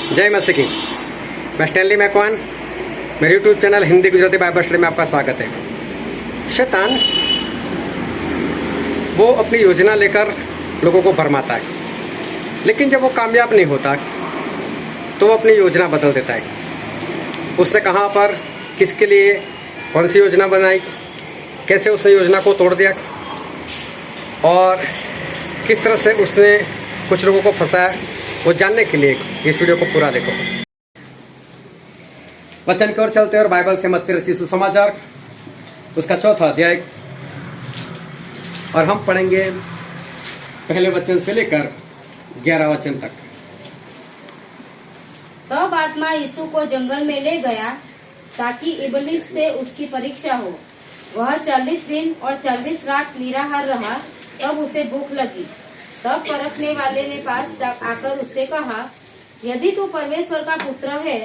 जय मसीह की। मैं स्टैनली मैकवान, मेरे YouTube channel Hindi Gujarati Bible study में आपका स्वागत है। शैतान वो अपनी योजना लेकर लोगों को भरमाता है, लेकिन जब वो कामयाब नहीं होता तो वो अपनी योजना बदल देता है। उसने कहाँ पर, किसके लिए, कौन सी योजना बनाई, कैसे उसने योजना को तोड़ दिया और किस तरह से उसने कुछ लोगों को फंसाया, वो जानने के लिए इस वीडियो को पूरा देखो। वचन की ओर चलते हैं और बाइबल से मत्ती रचित सुसमाचार उसका 4वां अध्याय, और हम पढ़ेंगे पहले वचन से लेकर 11 वचन तक। तब आत्मा यीशु को जंगल में ले गया ताकि इबलीस से उसकी परीक्षा हो। वह 40 दिन और 40 रात निराहार रहा। तब उसे भूख लगी। तब परखने वाले ने पास आकर उससे कहा, यदि तू परमेश्वर का पुत्र है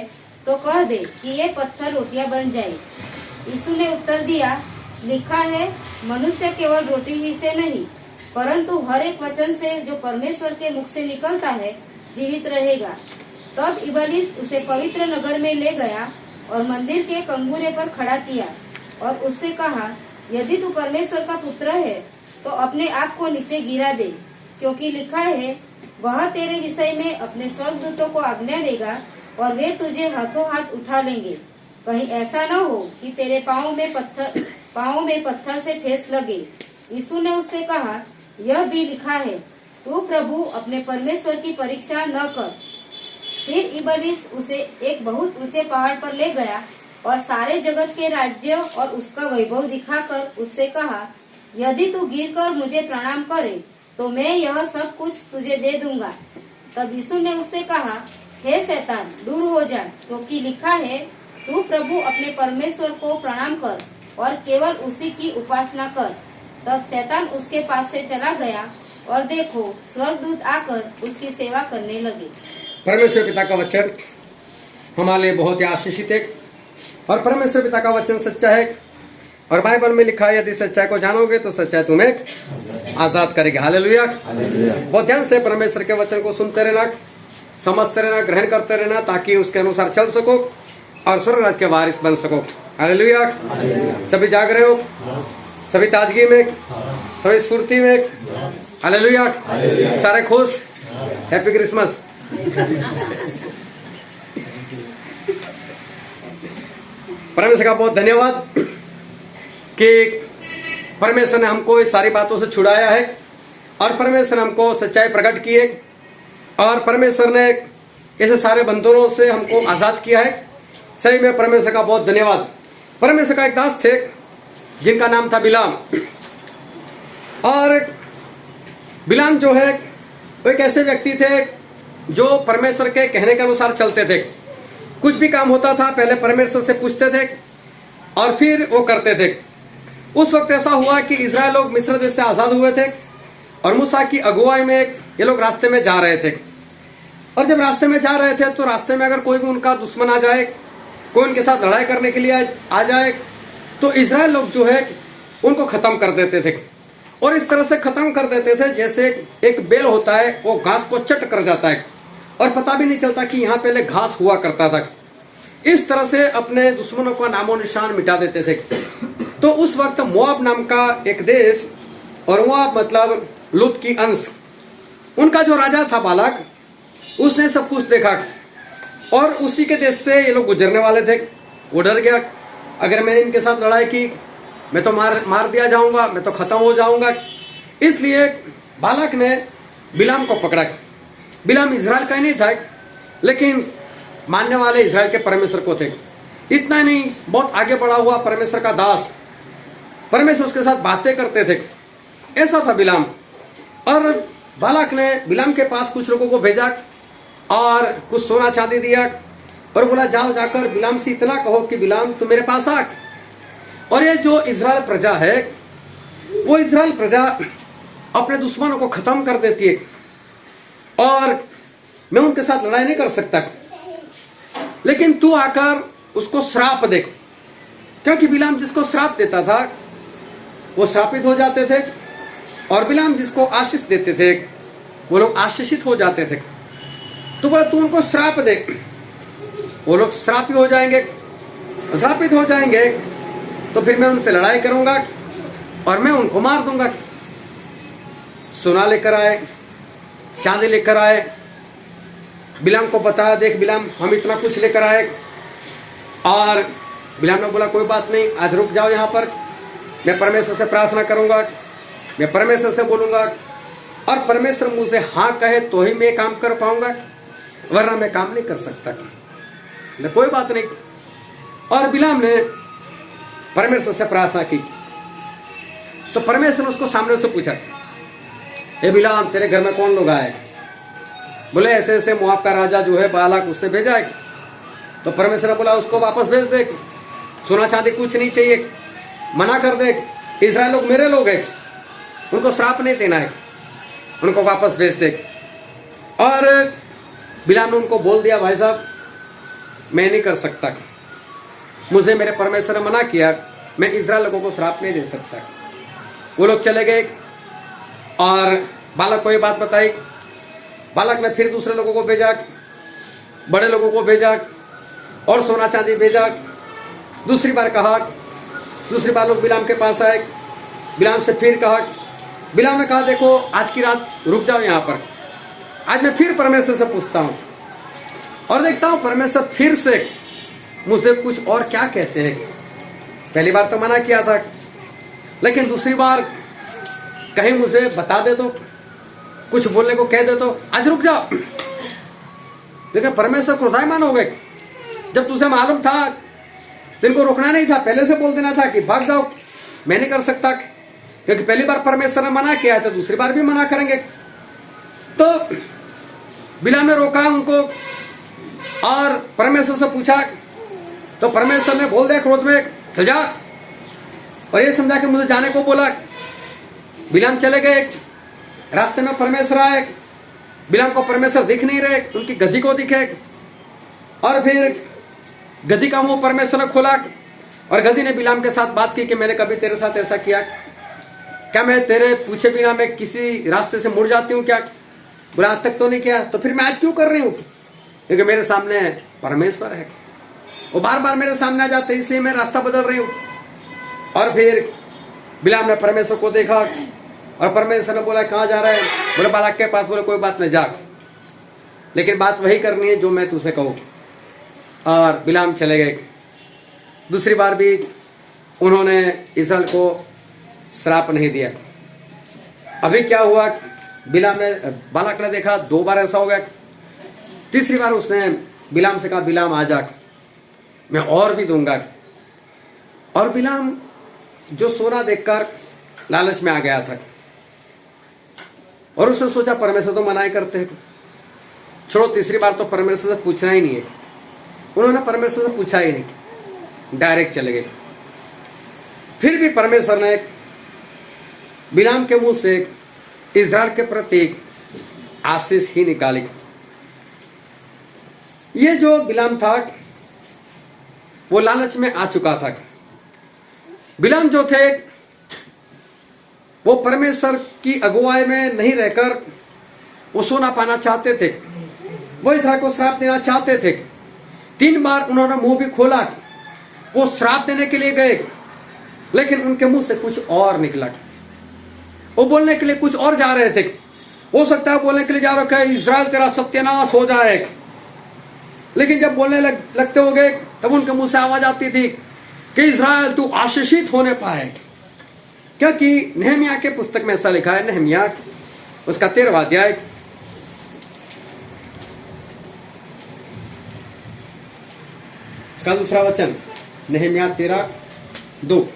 तो कह दे कि ये पत्थर रोटियां बन जाए। यीशु ने उत्तर दिया, लिखा है, मनुष्य केवल रोटी ही से नहीं परंतु हर एक वचन से जो परमेश्वर के मुख से निकलता है जीवित रहेगा। तब इबलीस उसे पवित्र नगर में ले गया और मंदिर के कंगूरे पर खड़ा किया और उससे कहा, यदि तू परमेश्वर का पुत्र है तो अपने आप को नीचे गिरा दे, क्योंकि लिखा है, वह तेरे विषय में अपने स्वर्गदूतों को आज्ञा देगा और वे तुझे हाथों हाथ उठा लेंगे। कहीं ऐसा न हो कि तेरे पाँव में पत्थर से ठेस लगे। यीशु ने उससे कहा, यह भी लिखा है, तू प्रभु अपने परमेश्वर की परीक्षा न कर। फिर इबलीस उसे एक बहुत ऊंचे पहाड़ पर ले गया और सारे जगत के राज्य और उसका वैभव दिखाकर उससे कहा, यदि तू गिरकर मुझे प्रणाम करे तो मैं यह सब कुछ तुझे दे दूंगा। तब यीशु ने उससे कहा, हे शैतान, दूर हो जा, क्योंकि लिखा है, तू प्रभु अपने परमेश्वर को प्रणाम कर और केवल उसी की उपासना कर। तब शैतान उसके पास से चला गया और देखो, स्वर्गदूत आकर उसकी सेवा करने लगे। परमेश्वर पिता का वचन हमारे लिए बहुत ही आशीषित है और परमेश्वर पिता का वचन सच्चा है और बाइबल में लिखा है, यदि सच्चाई को जानोगे तो सच्चाई तुम्हें आजाद करेगी। हालेलुया। बहुत ध्यान से परमेश्वर के वचन को सुनते रहना, समझते रहना, ग्रहण करते रहना, ताकि उसके अनुसार चल सको और स्वर्ग राज्य के वारिस बन सको। हालेलुया। सभी जाग रहे हो, सभी ताजगी में, सभी स्फूर्ति में। हालेलुया। सारे खुश। Happy Christmas. परमेश्वर का बहुत धन्यवाद कि परमेश्वर ने हमको इस सारी बातों से छुड़ाया है और परमेश्वर ने हमको सच्चाई प्रकट की है और परमेश्वर ने ऐसे सारे बंधनों से हमको आजाद किया है। सही में परमेश्वर का बहुत धन्यवाद। परमेश्वर का एक दास थे जिनका नाम था बिलाम, और बिलाम जो है वो एक ऐसे व्यक्ति थे जो परमेश्वर के कहने के अनुसार चलते थे। कुछ भी काम होता था पहले परमेश्वर से पूछते थे और फिर वो करते थे। उस वक्त ऐसा हुआ कि इजराइल लोग मिस्र देश से आजाद हुए थे और मूसा की अगुवाई में ये लोग रास्ते में जा रहे थे, और जब रास्ते में जा रहे थे तो रास्ते में अगर कोई भी उनका दुश्मन आ जाए, कोई उनके साथ लड़ाई करने के लिए आ जाए, तो इजराइल लोग जो है उनको खत्म कर देते थे। और इस तरह से खत्म कर देते थे जैसे एक बेल होता है वो घास को चट कर जाता है और पता भी नहीं चलता कि यहाँ पहले घास हुआ करता था। इस तरह से अपने दुश्मनों का नामो निशान मिटा देते थे। तो उस वक्त मोआब नाम का एक देश, और मोआब मतलब लूत की अंश, उनका जो राजा था बालाक, उसने सब कुछ देखा और उसी के देश से ये लोग गुजरने वाले थे। वो डर गया, अगर मैंने इनके साथ लड़ाई की मैं तो मार दिया जाऊंगा, मैं तो खत्म हो जाऊंगा। इसलिए बालाक ने बिलाम को पकड़ा। बिलाम इजराइल का ही नहीं था, लेकिन मानने वाले इजराइल के परमेश्वर को थे। इतना नहीं, बहुत आगे बढ़ा हुआ परमेश्वर का दास, परमेश्वर उसके साथ बातें करते थे। ऐसा था बिलाम। और बालाक ने बिलाम के पास कुछ लोगों को भेजा और कुछ सोना चांदी दिया और बोला, जाओ जाकर बिलाम से इतना कहो कि बिलाम तू मेरे पास आ। और ये जो इजराइल प्रजा है, वो इजराइल प्रजा अपने दुश्मनों को खत्म कर देती है और मैं उनके साथ लड़ाई नहीं कर सकता, लेकिन तू आकर उसको श्राप दे, क्योंकि बिलाम जिसको श्राप देता था वो श्रापित हो जाते थे और बिलाम जिसको आशीष देते थे वो लोग आशीषित हो जाते थे। तो बोला तू उनको श्राप दे, वो लोग श्रापित हो जाएंगे, श्रापित हो जाएंगे तो फिर मैं उनसे लड़ाई करूंगा और मैं उनको मार दूंगा। सोना लेकर आए, चांदी लेकर आए, बिलाम को बताया, देख बिलाम हम इतना कुछ लेकर आए। और बिलाम ने बोला कोई बात नहीं, आज रुक जाओ यहाँ पर, मैं परमेश्वर से प्रार्थना करूंगा, मैं परमेश्वर से बोलूंगा और परमेश्वर मुझसे हाँ कहे तो ही मैं काम कर पाऊंगा, वरना मैं काम नहीं कर सकता। बोले कोई बात नहीं। और बिलाम ने परमेश्वर से प्रार्थना की तो परमेश्वर ने उसको सामने से पूछा, हे बिलाम तेरे घर में कौन लोग आए? बोले ऐसे ऐसे मोआब का राजा जो है बालाक उसने भेजा है। तो परमेश्वर ने बोला उसको वापस भेज दे, सोना चांदी कुछ नहीं चाहिए, मना कर दे, इस्राएल लोग मेरे लोग हैं, उनको श्राप नहीं देना है, उनको वापस भेज दे। और बिलाम ने उनको बोल दिया भाई साहब मैं नहीं कर सकता, मुझे मेरे परमेश्वर ने मना किया, मैं इस्राएल लोगों को श्राप नहीं दे सकता। वो लोग चले गए और बालक को ये बात बताई। बालक ने फिर दूसरे लोगों को भेजा, बड़े लोगों को भेजा और सोना चांदी भेजा। दूसरी बार कहा, दूसरी बार लोग बिलाम के पास आए, बिलाम से फिर कहा। बिलाम ने कहा देखो आज की रात रुक जाओ यहाँ पर, आज मैं फिर परमेश्वर से पूछता हूँ और देखता हूँ परमेश्वर फिर से मुझे कुछ और क्या कहते हैं। पहली बार तो मना किया था, लेकिन दूसरी बार कहीं मुझे बता दे तो, कुछ बोलने को कह दे तो, आज रुक जाओ। लेकिन परमेश्वर क्रोधायमान हो गए, जब तुझे मालूम था तिनको रोकना नहीं था, पहले से बोल देना था कि भाग जाओ, मैं नहीं कर सकता, क्योंकि पहली बार परमेश्वर ने मना किया है तो दूसरी बार भी मना करेंगे। तो बिलाम ने रोका उनको और परमेश्वर से पूछा तो परमेश्वर ने बोल दिया क्रोध में चल जा, और ये समझा कि मुझे जाने को बोला। बिलाम चले गए, रास्ते में परमेश्वर आए, बिलाम को परमेश्वर दिख नहीं रहे, उनकी गद्दी को दिखे और फिर गद्दी का मुंह परमेश्वर ने खोला और गद्दी ने बिलाम के साथ बात की कि मैंने कभी तेरे साथ ऐसा किया क्या? मैं तेरे पूछे बिना मैं किसी रास्ते से मुड़ जाती हूँ क्या? बोला आज तक तो नहीं किया, तो फिर मैं आज क्यों कर रही हूँ? क्योंकि मेरे सामने परमेश्वर है, वो बार बार मेरे सामने आ जाते इसलिए मैं रास्ता बदल रही हूँ। और फिर बिलाम ने परमेश्वर को देखा और परमेश्वर ने बोला कहाँ जा रहा है? बोले बालक के पास। बोले कोई बात नहीं जा, लेकिन बात वही करनी है जो मैं तुझसे कहूँ। और बिलाम चले गए। दूसरी बार भी उन्होंने इस्राएल को श्राप नहीं दिया। अभी क्या हुआ, बिलाम ने बालक ने देखा 2 बार ऐसा हो गया। तीसरी बार उसने बिलाम से कहा बिलाम आ जा, मैं और भी दूंगा। और बिलाम जो सोना देखकर लालच में आ गया था और उसने सोचा परमेश्वर तो मना करते हैं, छोड़ो तीसरी बार तो परमेश्वर से पूछना ही नहीं है। उन्होंने परमेश्वर से पूछा ही नहीं, डायरेक्ट चले गए। फिर भी परमेश्वर ने बिलाम के मुंह से इस्राएल के प्रति आशीष ही निकाली। ये जो बिलाम था वो लालच में आ चुका था। बिलाम जो थे वो परमेश्वर की अगुवाई में नहीं रहकर वो सोना पाना चाहते थे, वो इस्राएल को श्राप देना चाहते थे। 3 बार उन्होंने मुंह भी खोला, वो श्राप देने के लिए गए, लेकिन उनके मुंह से कुछ और निकला। वो बोलने के लिए कुछ और जा रहे थे। हो सकता है बोलने के लिए जा रखा है इस्राएल तेरा सत्यानाश हो जाए, लेकिन जब बोलने लगते हो गए तब उनके मुंह से आवाज आती थी कि इस्राएल तू आशीषित होने पाए, क्योंकि नहमिया के पुस्तक में ऐसा लिखा है, नहमिया उसका 13वां अध्याय उसका 2 वचन, नहमिया 13:2।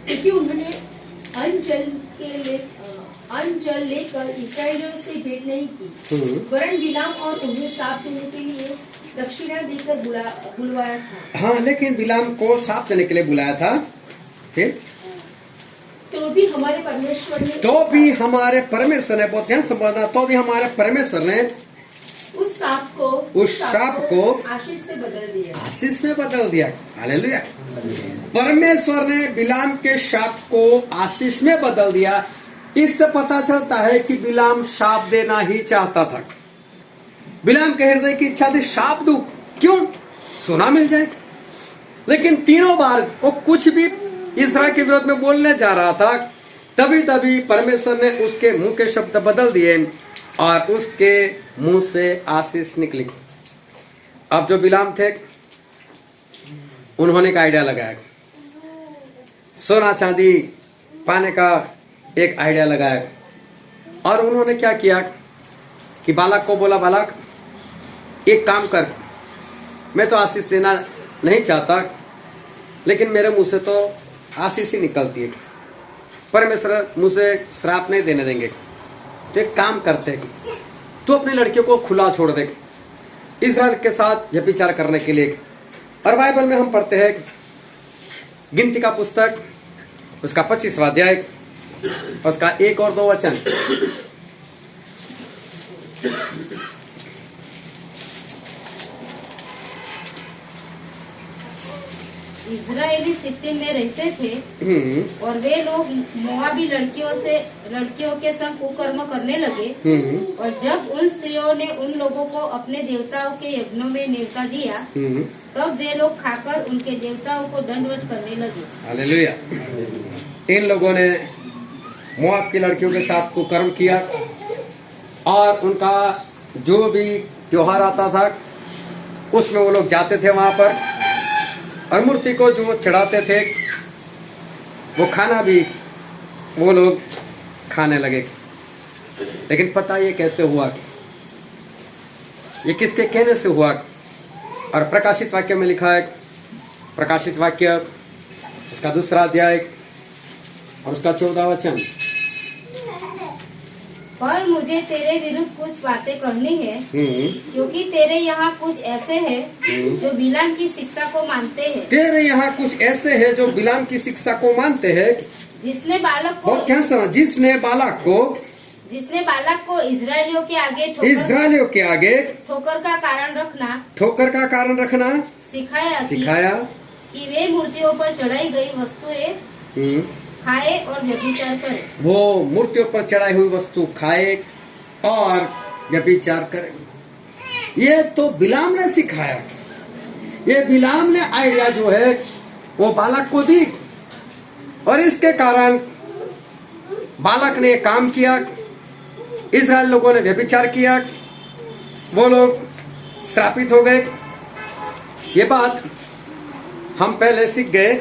क्योंकि उन्होंने अन्न जल लेकर इस्राएलियों से भेंट नहीं की, वरन बिलाम और उन्हें साफ देने के लिए दक्षिणा देकर बुलवाया था। हाँ, लेकिन बिलाम को साफ देने के लिए बुलाया था। फिर तो भी हमारे परमेश्वर ने बहुत ध्यान संभालना, तो भी हमारे परमेश्वर ने उस सांप को आशीष से बदल दिया। आशीष में बदल दिया। हालेलुया। परमेश्वर ने बिलाम के शाप को आशीष में बदल दिया। इससे पता चलता है कि बिलाम शाप देना ही चाहता था। बिलाम के हृदय की इच्छा थी शाप दूं, क्यों? सोना मिल जाए। लेकिन तीनों बार वो कुछ भी इस्राएल के विरोध में बोलने जा रहा था, तभी तभी परमेश्वर ने उसके मुंह के शब्द बदल दिए और उसके मुंह से आशीष निकली। अब जो बिलाम थे, उन्होंने एक आइडिया लगाया, सोना चांदी पाने का एक आइडिया लगाया। और उन्होंने क्या किया कि बालक को बोला, बालक एक काम कर, मैं तो आशीष देना नहीं चाहता, लेकिन मेरे मुंह से तो आशीष ही निकलती है, परमेश्वर मुझे श्राप नहीं देने देंगे। तो एक काम करते, तू अपनी लड़कियों को खुला छोड़ दे इस्राएल के साथ यह विचार करने के लिए। और बाइबल में हम पढ़ते हैं गिनती का पुस्तक उसका 25वां अध्याय उसका 1 और 2 वचन। इजरायली सित्तीम में रहते थे और वे लोग मोआबी लड़कियों के संग कुकर्म करने लगे। और जब उन स्त्रियों ने उन लोगों को अपने देवताओं के यज्ञों में न्योता दिया, तब वे लोग खाकर उनके देवताओं को दंडवत करने लगे। हालेलुया। इन लोगों ने मोआब की लड़कियों के साथ कुकर्म किया और उनका जो भी त्योहार आता था उसमें वो लोग जाते थे वहां पर, और मूर्ति को जो चढ़ाते थे वो खाना भी वो लोग खाने लगे। लेकिन पता ये कैसे हुआ, ये किसके कहने से हुआ? और प्रकाशित वाक्य में लिखा है, प्रकाशित वाक्य उसका 2 अध्याय और उसका 14 वचन। पर मुझे तेरे विरुद्ध कुछ बातें कहनी है, क्योंकि तेरे यहाँ कुछ ऐसे हैं जो बिलाम की शिक्षा को मानते हैं। तेरे यहाँ कुछ ऐसे हैं जो बिलाम की शिक्षा को मानते हैं, जिसने बालक को जिसने बालक को इजरायलियों के आगे ठोकर का कारण रखना सिखाया कि वे मूर्तियों पर चढ़ाई गई वस्तुएं खाए और व्यभिचार करे। वो मूर्तियों पर चढ़ाई हुई वस्तु खाए और व्यभिचार करे। ये तो बिलाम ने सिखाया। ये बिलाम ने आइडिया जो है वो बालक को दी, और इसके कारण बालक ने काम किया, इस्राएल लोगों ने व्यभिचार किया, वो लोग श्रापित हो गए। ये बात हम पहले सीख गए,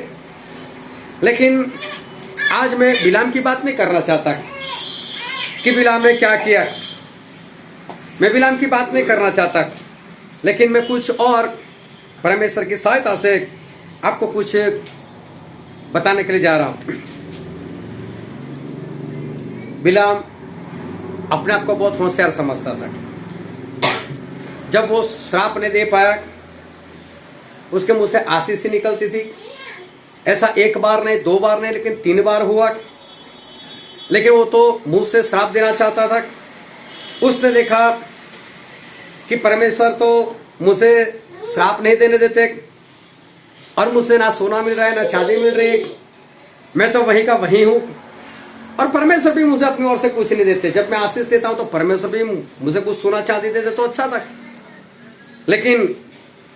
लेकिन आज मैं बिलाम की बात नहीं करना चाहता कि बिलाम ने क्या किया। मैं बिलाम की बात नहीं करना चाहता, लेकिन मैं कुछ और परमेश्वर की सहायता से आपको कुछ बताने के लिए जा रहा हूं। बिलाम अपने आप को बहुत होशियार समझता था। जब वो श्राप नहीं दे पाया, उसके मुंह से आशीष ही निकलती थी। ऐसा 1 बार नहीं, 2 बार नहीं, लेकिन 3 बार हुआ। लेकिन वो तो मुंह से श्राप देना चाहता था। उसने देखा कि परमेश्वर तो मुझे श्राप नहीं देने देते, और मुझसे ना सोना मिल रहा है ना चांदी मिल रही है, मैं तो वहीं का वहीं हूं, और परमेश्वर भी मुझे अपनी ओर से कुछ नहीं देते। जब मैं आशीष देता हूं तो परमेश्वर भी मुझे कुछ सोना चांदी दे दे तो अच्छा था, लेकिन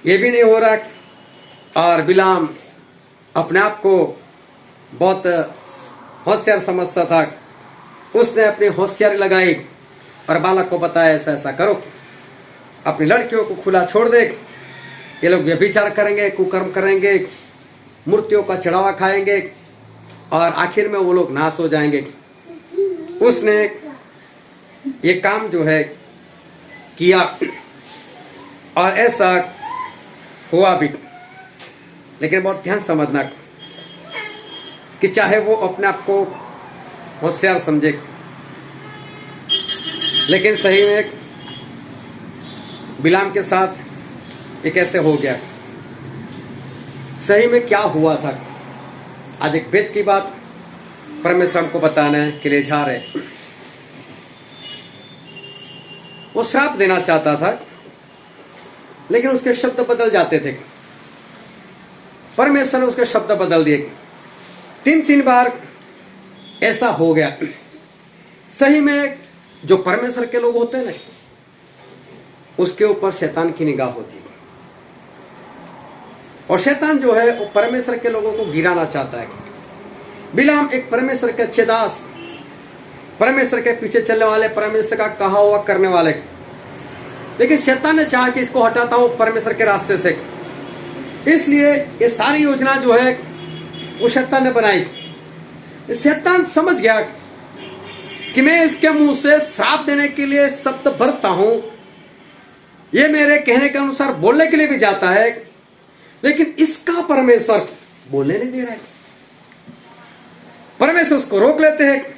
ये भी नहीं हो रहा। और बिलाम अपने आप को बहुत होशियार समझता था। उसने अपनी होशियारी लगाई और बालक को बताया, ऐसा ऐसा करो, अपनी लड़कियों को खुला छोड़ दे, ये लोग व्यभिचार करेंगे, कुकर्म करेंगे, मूर्तियों का चढ़ावा खाएंगे, और आखिर में वो लोग नाश हो जाएंगे। उसने ये काम जो है किया, और ऐसा हुआ भी। लेकिन बहुत ध्यान समझना कि चाहे वो अपने आप को होशियार समझे, लेकिन सही में बिलाम के साथ ये कैसे हो गया, सही में क्या हुआ था। आज एक वेद की बात परमेश्वर हमको बताने के लिए जा रहे। वो श्राप देना चाहता था, लेकिन उसके शब्द बदल जाते थे। परमेश्वर ने उसके शब्द बदल दिए। 3 बार ऐसा हो गया। सही में जो परमेश्वर के लोग होते हैं ना, उसके ऊपर शैतान की निगाह होती है, और शैतान जो है वो परमेश्वर के लोगों को गिराना चाहता है। बिलाम एक परमेश्वर के अच्छे दास, परमेश्वर के पीछे चलने वाले, परमेश्वर का कहा हुआ करने वाले, लेकिन शैतान ने चाहा कि इसको हटाता हूं परमेश्वर के रास्ते से। इसलिए ये सारी योजना जो है वो शैतान ने बनाई। शैतान समझ गया कि मैं इसके मुंह से श्राप देने के लिए शब्द भरता हूं, ये मेरे कहने के अनुसार बोलने के लिए भी जाता है, लेकिन इसका परमेश्वर बोलने नहीं दे रहा है। परमेश्वर उसको रोक लेते हैं।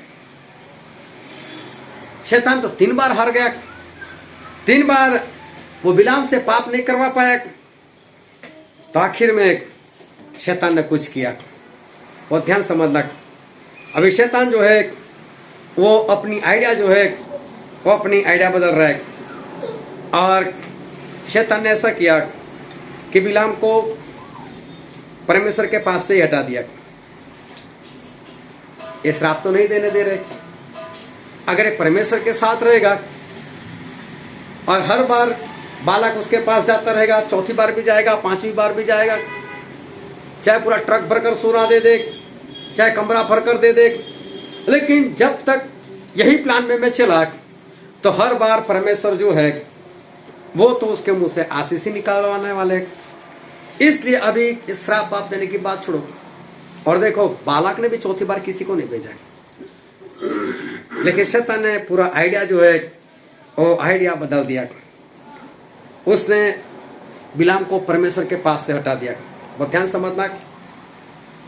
शैतान तो 3 बार हार गया। 3 बार वो बिलाम से पाप नहीं करवा पाया। तो आखिर में शैतान ने कुछ किया। वो ध्यान समझना, अभी शैतान जो है वो अपनी आइडिया जो है वो अपनी आइडिया बदल रहा है। और शैतान ने ऐसा किया कि बिलाम को परमेश्वर के पास से ही हटा दिया। ये श्राप तो नहीं देने दे रहे। अगर एक परमेश्वर के साथ रहेगा और हर बार बालक उसके पास जाता रहेगा, 4थी बार भी जाएगा, 5वीं बार भी जाएगा, चाहे पूरा ट्रक भरकर सोना दे दे, चाहे कमरा भरकर दे दे, लेकिन जब तक यही प्लान में मैं चला तो हर बार परमेश्वर जो है वो तो उसके मुंह से आशीष ही निकालवाने वाले। इसलिए अभी श्राप पाप देने की बात छोड़ो। और देखो, बालक ने भी 4थी बार किसी को नहीं भेजा, लेकिन शैतान ने पूरा आइडिया जो है वो आइडिया बदल दिया। उसने बिलाम को परमेश्वर के पास से हटा दिया। बहुत ध्यान समझना,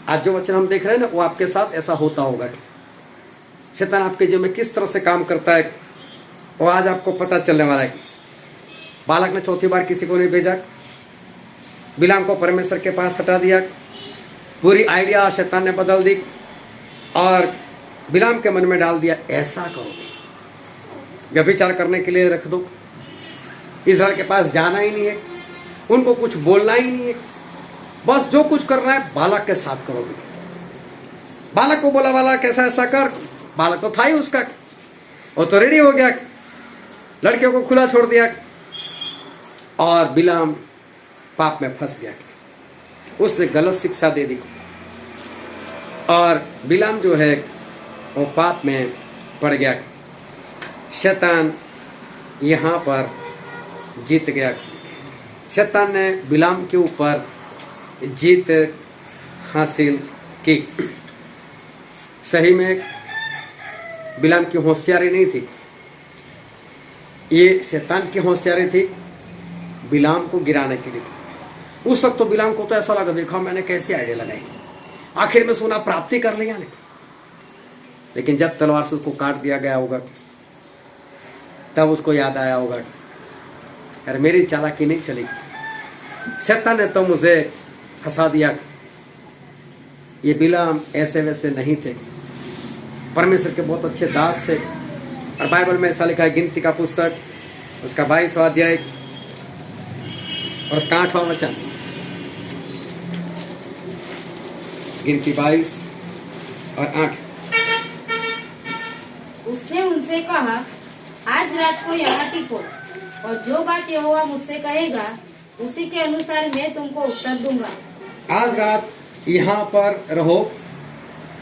आज जो वचन हम देख रहे हैं ना, वो आपके साथ ऐसा होता होगा। शैतान आपके जीवन में किस तरह से काम करता है वो आज आपको पता चलने वाला है। बालक ने 4थी बार किसी को नहीं भेजा, बिलाम को परमेश्वर के पास हटा दिया। पूरी आइडिया शैतान ने बदल दी और बिलाम के मन में डाल दिया, ऐसा करो, व्यभिचार करने के लिए रख दो, इस्राएल के पास जाना ही नहीं है, उनको कुछ बोलना ही नहीं है, बस जो कुछ करना है बालक के साथ करोगे। बालक को बोला, बालक ऐसा ऐसा कर। बालक तो था ही उसका, वो तो रेडी हो गया, लड़कियों को खुला छोड़ दिया और बिलाम पाप में फंस गया। उसने गलत शिक्षा दे दी और बिलाम जो है वो पाप में पड़ गया। शैतान यहां पर जीत गया। शैतान ने बिलाम के ऊपर जीत हासिल की। सही में बिलाम की होशियारी नहीं थी, ये शैतान की होशियारी थी बिलाम को गिराने के लिए। उस वक्त तो बिलाम को तो ऐसा लगा, देखा मैंने कैसी आइडिया लगाई, आखिर में सोना प्राप्ति कर लिया। लेकिन जब तलवार से उसको काट दिया गया होगा तब उसको याद आया होगा, यार मेरी चालाकी नहीं चली, शैतान ने तो मुझे फंसा दिया। ये बिलाम ऐसे वैसे नहीं थे, परमेश्वर के बहुत अच्छे दास थे। और बाइबल में ऐसा लिखा है, गिनती का पुस्तक उसका 22वां अध्याय और उसका 8वां वचन। गिनती 22 और 8। उसने उनसे कहा, आज रात को यहाँ टिको और जो बात यहोवा मुझसे कहेगा उसी के अनुसार मैं तुमको उत्तर दूंगा। आज रात यहाँ पर रहो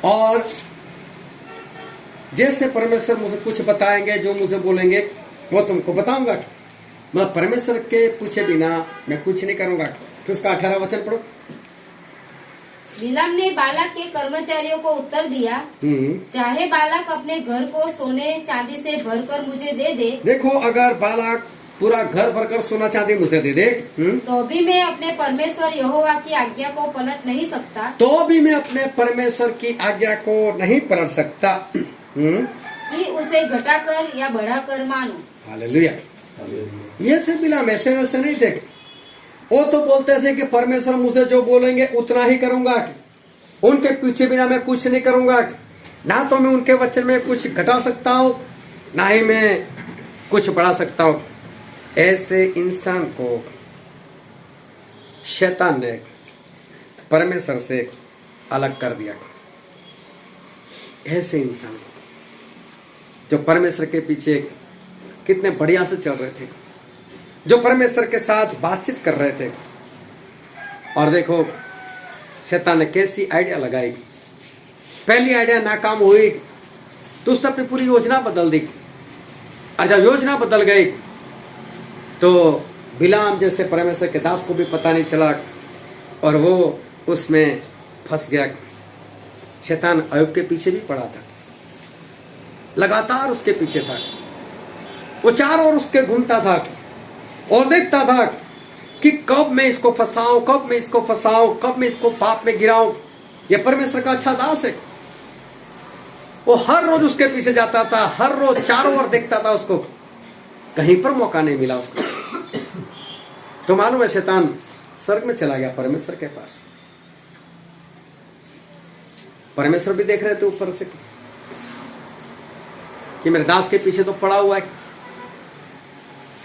और जैसे परमेश्वर मुझे कुछ बताएंगे, जो मुझे बोलेंगे वो तुमको बताऊंगा। मैं परमेश्वर के पूछे बिना मैं कुछ नहीं करूंगा। फिर उसका 18वां वचन पढ़ो। बिलाम ने बालक के कर्मचारियों को उत्तर दिया, चाहे बालक अपने घर को सोने चांदी से भरकर मुझे दे दे। देखो, अगर बालक पूरा घर भरकर सोना चांदी मुझे दे दे तो भी मैं अपने परमेश्वर यहोवा की आज्ञा को पलट नहीं सकता। तो भी मैं अपने परमेश्वर की आज्ञा को नहीं पलट सकता कि उसे घटाकर या बढ़ाकर मानो। हालेलुया। ये थे बिलाम, ऐसे वैसे नहीं थे। वो तो बोलते थे कि परमेश्वर मुझे जो बोलेंगे उतना ही करूंगा, उनके पीछे बिना मैं कुछ नहीं करूंगा। ना तो मैं उनके वचन में कुछ घटा सकता हूँ, ना ही मैं कुछ बढ़ा सकता हूँ। ऐसे इंसान को शैतान ने परमेश्वर से अलग कर दिया। ऐसे इंसान जो परमेश्वर के पीछे कितने बढ़िया से चल रहे थे, जो परमेश्वर के साथ बातचीत कर रहे थे, और देखो शैतान ने कैसी आइडिया लगाई। पहली आइडिया नाकाम हुई तो उसने अपनी पूरी योजना बदल दी, और जब योजना बदल गई तो बिलाम जैसे परमेश्वर के दास को भी पता नहीं चला और वो उसमें फंस गया। शैतान अय्यूब के पीछे भी पड़ा था, लगातार उसके पीछे था, वो चारों ओर उसके घूमता था और देखता था कि कब मैं इसको फंसाऊं, कब मैं इसको फंसाऊं, कब मैं इसको पाप में गिराऊं। ये परमेश्वर का अच्छा दास है। वो हर रोज उसके पीछे जाता था, हर रोज चारों ओर देखता था उसको, कहीं पर मौका नहीं मिला उसको। तो मालूम है शैतान स्वर्ग में चला गया परमेश्वर के पास। परमेश्वर भी देख रहे थे ऊपर से कि मेरे दास के पीछे तो पड़ा हुआ है।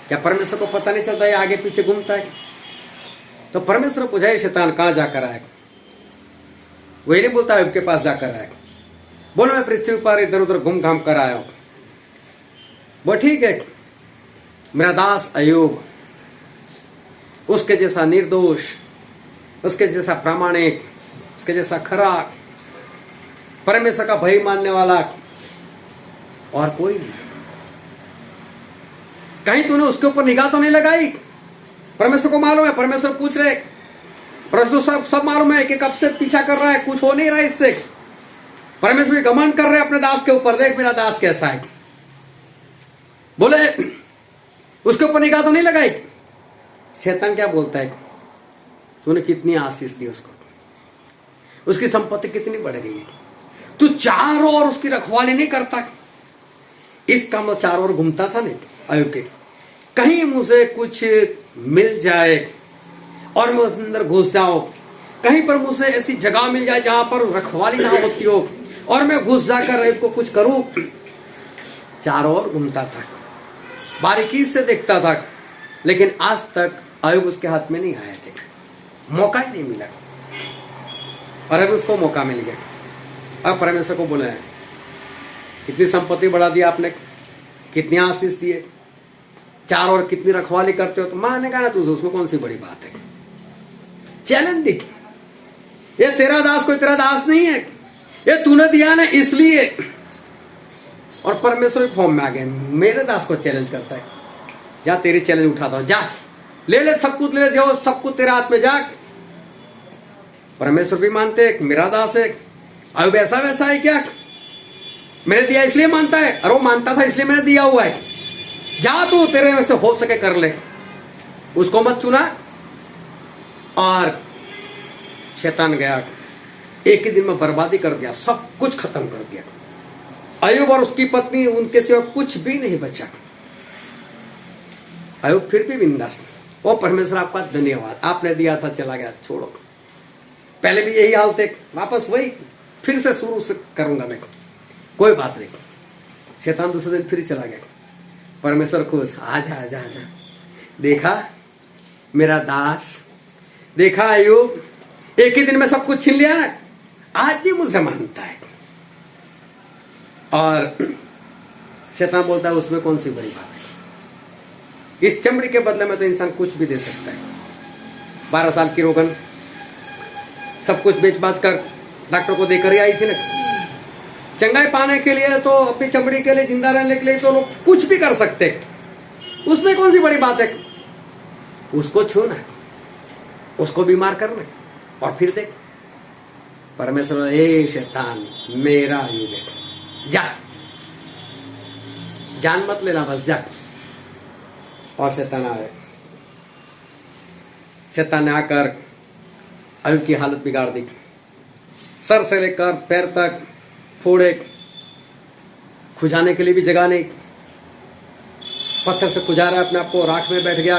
क्या परमेश्वर को पता नहीं चलता है आगे पीछे घूमता है? तो परमेश्वर पूछा है शैतान कहां जाकर आए? वही नहीं बोलता अय्यूब के पास जाकर आए, बोलो मैं पृथ्वी पर इधर उधर घूम घाम कर आया हूं। वो ठीक है, मेरा दास अय्यूब उसके जैसा निर्दोष, उसके जैसा प्रामाणिक, उसके जैसा खरा, परमेश्वर का भय मानने वाला और कोई नहीं। कहीं तूने उसके ऊपर निगाह तो नहीं लगाई? परमेश्वर को मालूम है, परमेश्वर पूछ रहे, परमेश्वर सब मालूम है कि कब से पीछा कर रहा है, कुछ हो नहीं रहा है इससे। परमेश्वर घमंड कर रहे अपने दास के ऊपर, देख मेरा दास कैसा है। बोले उसके ऊपर निगाह तो नहीं लगाई? शैतान क्या बोलता है, तूने कितनी आशीष दी उसको, उसकी संपत्ति कितनी बढ़ गई है, तू चारों ओर उसकी रखवाली नहीं करता। इस काम में चारों ओर घूमता था नहीं अय्यूब के, कहीं मुझे कुछ मिल जाए और मैं उसके अंदर घुस जाऊं, कहीं पर मुझे ऐसी जगह मिल जाए जहां पर रखवाली ना होती हो और मैं घुस जाकर अय्यूब को कुछ करूं। चारों ओर घूमता था, बारीकी से देखता था, लेकिन आज तक अय्यूब उसके हाथ में नहीं आए थे, मौका ही नहीं मिला। और अब उसको मौका मिल गया। अब परमेश्वर को बोले कितनी संपत्ति बढ़ा दी आपने, कितनी आशीष दिए, चारों ओर कितनी रखवाली करते हो। तो मां ने कहा ना तुझे उसमें कौन सी बड़ी बात है, चैलेंज दी। ये तेरा दास कोई तेरा दास नहीं है, ये तूने दिया ना इसलिए। और परमेश्वर भी फॉर्म में आ गए, मेरे दास को चैलेंज करता है, जा तेरी चैलेंज उठाता हूं, जा ले ले सब कुछ, ले ले सब कुछ तेरे हाथ में, जा। परमेश्वर भी मानते हैं मेरा दास है। अब ऐसा वैसा है क्या, मैंने दिया इसलिए मानता है? अरे वो मानता था इसलिए मैंने दिया हुआ है, जा तू तेरे में से हो सके कर ले। उसको मत चुना। और शैतान गया, एक ही दिन में बर्बादी कर दिया, सब कुछ खत्म कर दिया। अय्यूब और उसकी पत्नी, उनके सिवा कुछ भी नहीं बचा। अय्यूब फिर भी बिंदास, ओ परमेश्वर आपका धन्यवाद, आपने दिया था चला गया, छोड़ो। पहले भी यही हाल थे, वापस वही फिर से शुरू से करूंगा मैं, कोई बात नहीं। शैतान दूसरे दिन फिर चला गया। परमेश्वर खुश, आजा आजा आजा, देखा मेरा दास, देखा अय्यूब, एक ही दिन में सब कुछ छीन लिया ना, आज भी मुझे मानता है। और शैतान बोलता है उसमें कौन सी बड़ी बात है, इस चमड़ी के बदले में तो इंसान कुछ भी दे सकता है। 12 साल की रोगन सब कुछ बेच बाच कर डॉक्टर को देकर ही आई थी ना। चंगाई पाने के लिए तो, अपनी चमड़ी के लिए, जिंदा रहने के लिए तो लोग कुछ भी कर सकते, उसमें कौन सी बड़ी बात है। उसको छूना, उसको बीमार करना, और फिर देख परमेश्वर, ए शैतान मेरा ये देख, जा, जान मत लेना, बस जा। और शैतान आए, शैतान ने आकर अय्यूब की हालत बिगाड़ दी, सर से लेकर पैर तक फोड़े, खुजाने के लिए भी जगह नहीं, पत्थर से खुजा रहा अपने आप को, राख में बैठ गया,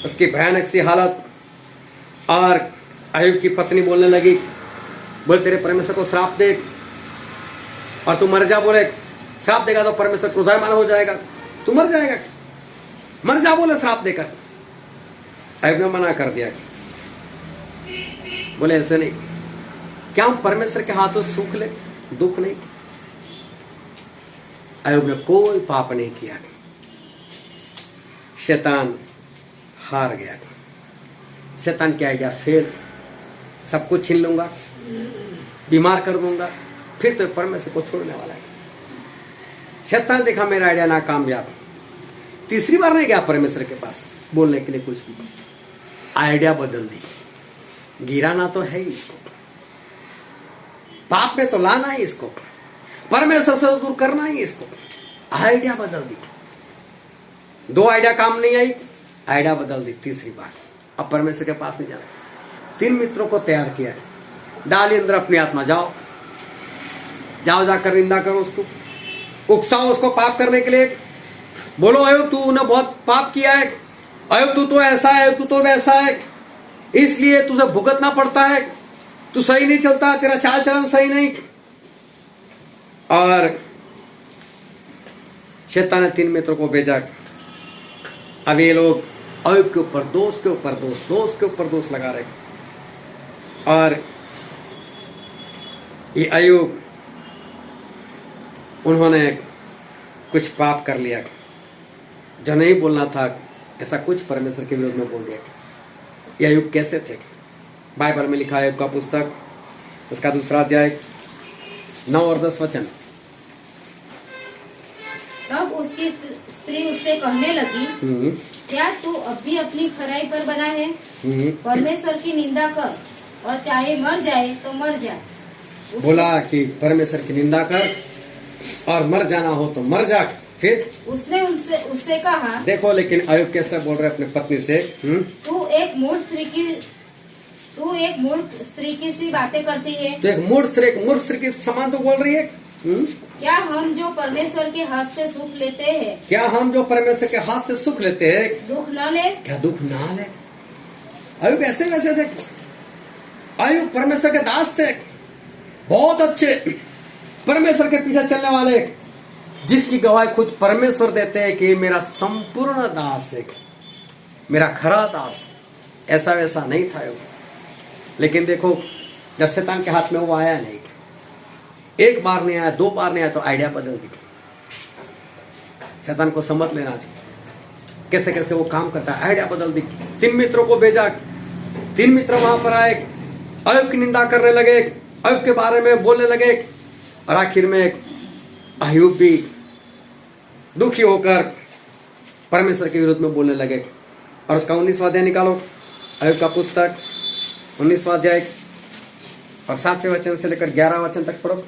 उसकी भयानक सी हालत। और अय्यूब की पत्नी बोलने लगी, बोले तेरे परमेश्वर को श्राप दे और तू मर जा। बोले श्राप देगा तो परमेश्वर क्रोधायमान हो जाएगा, तू मर जाएगा, मर जा, बोले श्राप देकर। अयुब ने मना कर दिया, बोले ऐसे नहीं, क्या हम परमेश्वर के हाथों सुख ले, दुख नहीं। अयुब ने कोई पाप नहीं किया, शैतान हार गया। शैतान क्या आइडिया, फेल, सब कुछ छीन लूंगा, बीमार कर दूंगा, फिर तो परमेश्वर को छोड़ने वाला है। शैतान देखा मेरा आइडिया नाकामयाब, तीसरी बार नहीं गया परमेश्वर के पास बोलने के लिए कुछ भी, आइडिया बदल दी। गिराना तो है ही इसको, पाप में तो लाना ही इसको, परमेश्वर से दूर करना ही इसको, आइडिया बदल दी। 2 आइडिया काम नहीं आई, आइडिया बदल दी तीसरी बार, अब परमेश्वर के पास नहीं जाना। 3 मित्रों को तैयार किया, डाली अंदर अपनी आत्मा, जाओ जाओ जाकर निंदा करो उसको, उकसाओ उसको पाप करने के लिए, बोलो अयुब तूने बहुत पाप किया है, अयुब तू तो ऐसा है, तू तो वैसा है, इसलिए तुझे भुगतना पड़ता है, तू सही नहीं चलता, तेरा चाल चलन सही नहीं। और शैतान ने 3 मित्रों को भेजा। अब ये लोग अयुब के ऊपर दोष के ऊपर दोष, दोष के ऊपर दोष लगा रहे, और ये अयुब उन्होंने कुछ पाप कर लिया जो नहीं बोलना था, ऐसा कुछ परमेश्वर के विरोध में बोल दिया। ये अयुब कैसे थे, बाइबल में लिखा है अयुब का पुस्तक, उसका 2 अध्याय 9 और 10 वचन। तब उसकी स्त्री उससे कहने लगी, क्या तू अब भी अपनी खराई पर बना है? परमेश्वर की निंदा कर और चाहे मर जाए तो मर जा। बोला कि परमेश्वर की निंदा कर और मर जाना हो तो मर जा। फिर उसने उससे कहा, देखो लेकिन अयुब कैसे बोल रहे अपनी पत्नी से, तू एक मूर्ख स्त्री की सी बातें करती है। तो एक मूर्ख स्त्री के समान तो बोल रही है। क्या हम जो परमेश्वर के हाथ से सुख लेते हैं, क्या हम जो परमेश्वर के हाथ से सुख लेते हैं, दुख न ले? क्या दुख ना ले? अयुब ऐसे वैसे थे, अयुब परमेश्वर के दास थे, बहुत अच्छे, परमेश्वर के पीछे चलने वाले, जिसकी गवाही खुद परमेश्वर देते हैं कि मेरा संपूर्ण दास है, मेरा खरा दास। ऐसा वैसा नहीं था अयुब। लेकिन देखो जब शैतान के हाथ में वो आया नहीं, एक बार नहीं आया, 2 बार नहीं आया, तो आइडिया बदल दी। शैतान को समझ लेना चाहिए कैसे कैसे वो काम करता है, आइडिया बदल दी। 3 मित्रों को भेजा, 3 मित्र वहां पर आए, अयुब की निंदा करने लगे, अयुब के बारे में बोलने लगे, और आखिर में अयुब भी दुखी होकर परमेश्वर के विरुद्ध में बोलने लगे। और उसका 19वां अध्याय निकालो, अयुब का पुस्तक 19वां अध्याय और 7वें वचन से लेकर 11 वचन तक पढ़ो।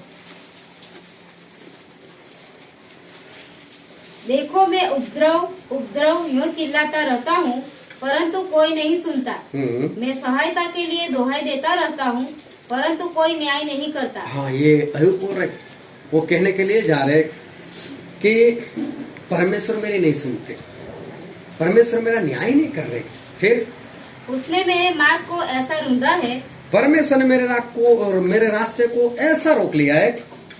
देखो मैं उपद्रव यूं चिल्लाता रहता हूँ, परंतु कोई नहीं सुनता। मैं सहायता के लिए दुहाई देता रहता हूँ, परंतु कोई न्याय नहीं करता। हाँ, ये अयुब बोल रहे, वो कहने के लिए जा रहे कि परमेश्वर मेरी नहीं सुनते, परमेश्वर मेरा न्याय नहीं कर रहे। फिर उसने मेरे मार्ग को ऐसा रूंधा है, परमेश्वर ने मेरे राग को और मेरे रास्ते को ऐसा रोक लिया है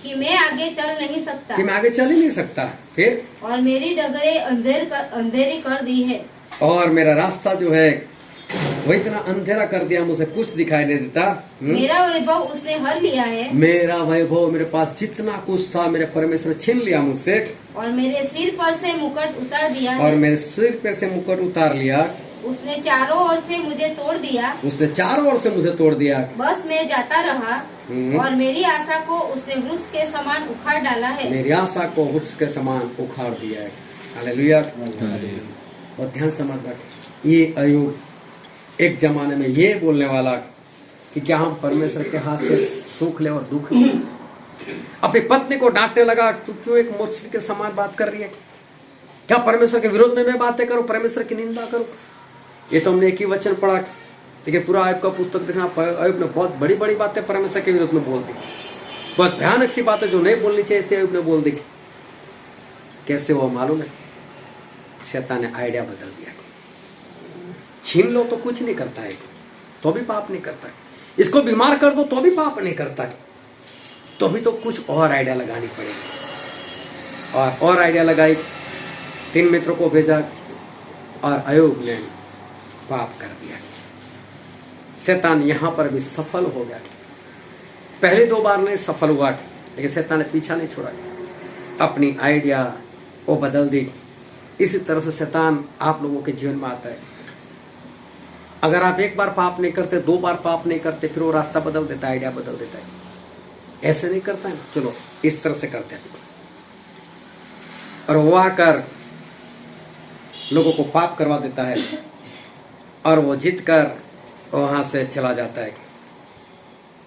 कि मैं आगे चल नहीं सकता, कि मैं आगे चल ही नहीं सकता। फिर और मेरी डगरे अंधेरी कर दी है, और मेरा रास्ता जो है वो इतना अंधेरा कर दिया, मुझे कुछ दिखाई नहीं देता। मेरा वैभव उसने हर लिया है, मेरा वैभव, मेरे पास जितना कुछ था मेरे परमेश्वर छीन लिया मुझसे, और मेरे सिर पर से मुकुट उतार दिया, और मेरे सिर पे से मुकुट उतार लिया। उसने चारों ओर से मुझे तोड़ दिया, उसने चारों ओर से मुझे तोड़ दिया। बस मैं जाता रहा, और मेरी आशा को उसने वृक्ष के समान उखाड़ डाला है। मेरी आशा को वृक्ष के समान उखाड़ दिया है। हालेलुया। और ध्यान समझना, ये अयुब एक जमाने में ये बोलने वाला कि क्या हम परमेश्वर के हाथ से सुख ले और दुख ले। अपनी पत्नी को डांटने लगा, तू क्यों एक मूर्ख के समान बात कर रही है, क्या परमेश्वर के विरोध में मैं बातें करूं, परमेश्वर की निंदा करूं। ये तो हमने एक ही वचन पढ़ा, लेकिन पूरा अयुब का पुस्तक देखना, अयुब ने बहुत बड़ी बड़ी बातें परमेश्वर के विरोध में बोल दी, बहुत भयानक सी बातें जो नहीं बोलनी चाहिए ऐसे अयुब ने बोल दी। कैसे वो मालूम है, शैतान ने आइडिया बदल दिया। छीन लो तो कुछ नहीं करता है, तो भी पाप नहीं करता है, इसको बीमार कर दो तो भी पाप नहीं करता है, तो भी तो कुछ और आइडिया लगानी पड़ेगी। और आइडिया लगाई, 3 मित्रों को भेजा, और अयुब ने पाप कर दिया। शैतान यहां पर भी सफल हो गया। पहले 2 बार नहीं सफल हुआ, लेकिन शैतान ने पीछा नहीं छोड़ा, अपनी आइडिया वो बदल दी। इसी तरह से शैतान आप लोगों के जीवन में आता है। अगर आप 1 बार पाप नहीं करते, 2 बार पाप नहीं करते, फिर वो रास्ता बदल देता है, आइडिया बदल देता है। ऐसे नहीं करता है, चलो इस तरह से करते हैं। और वो आकर लोगों को पाप करवा देता है और वो जीत कर वहां से चला जाता है।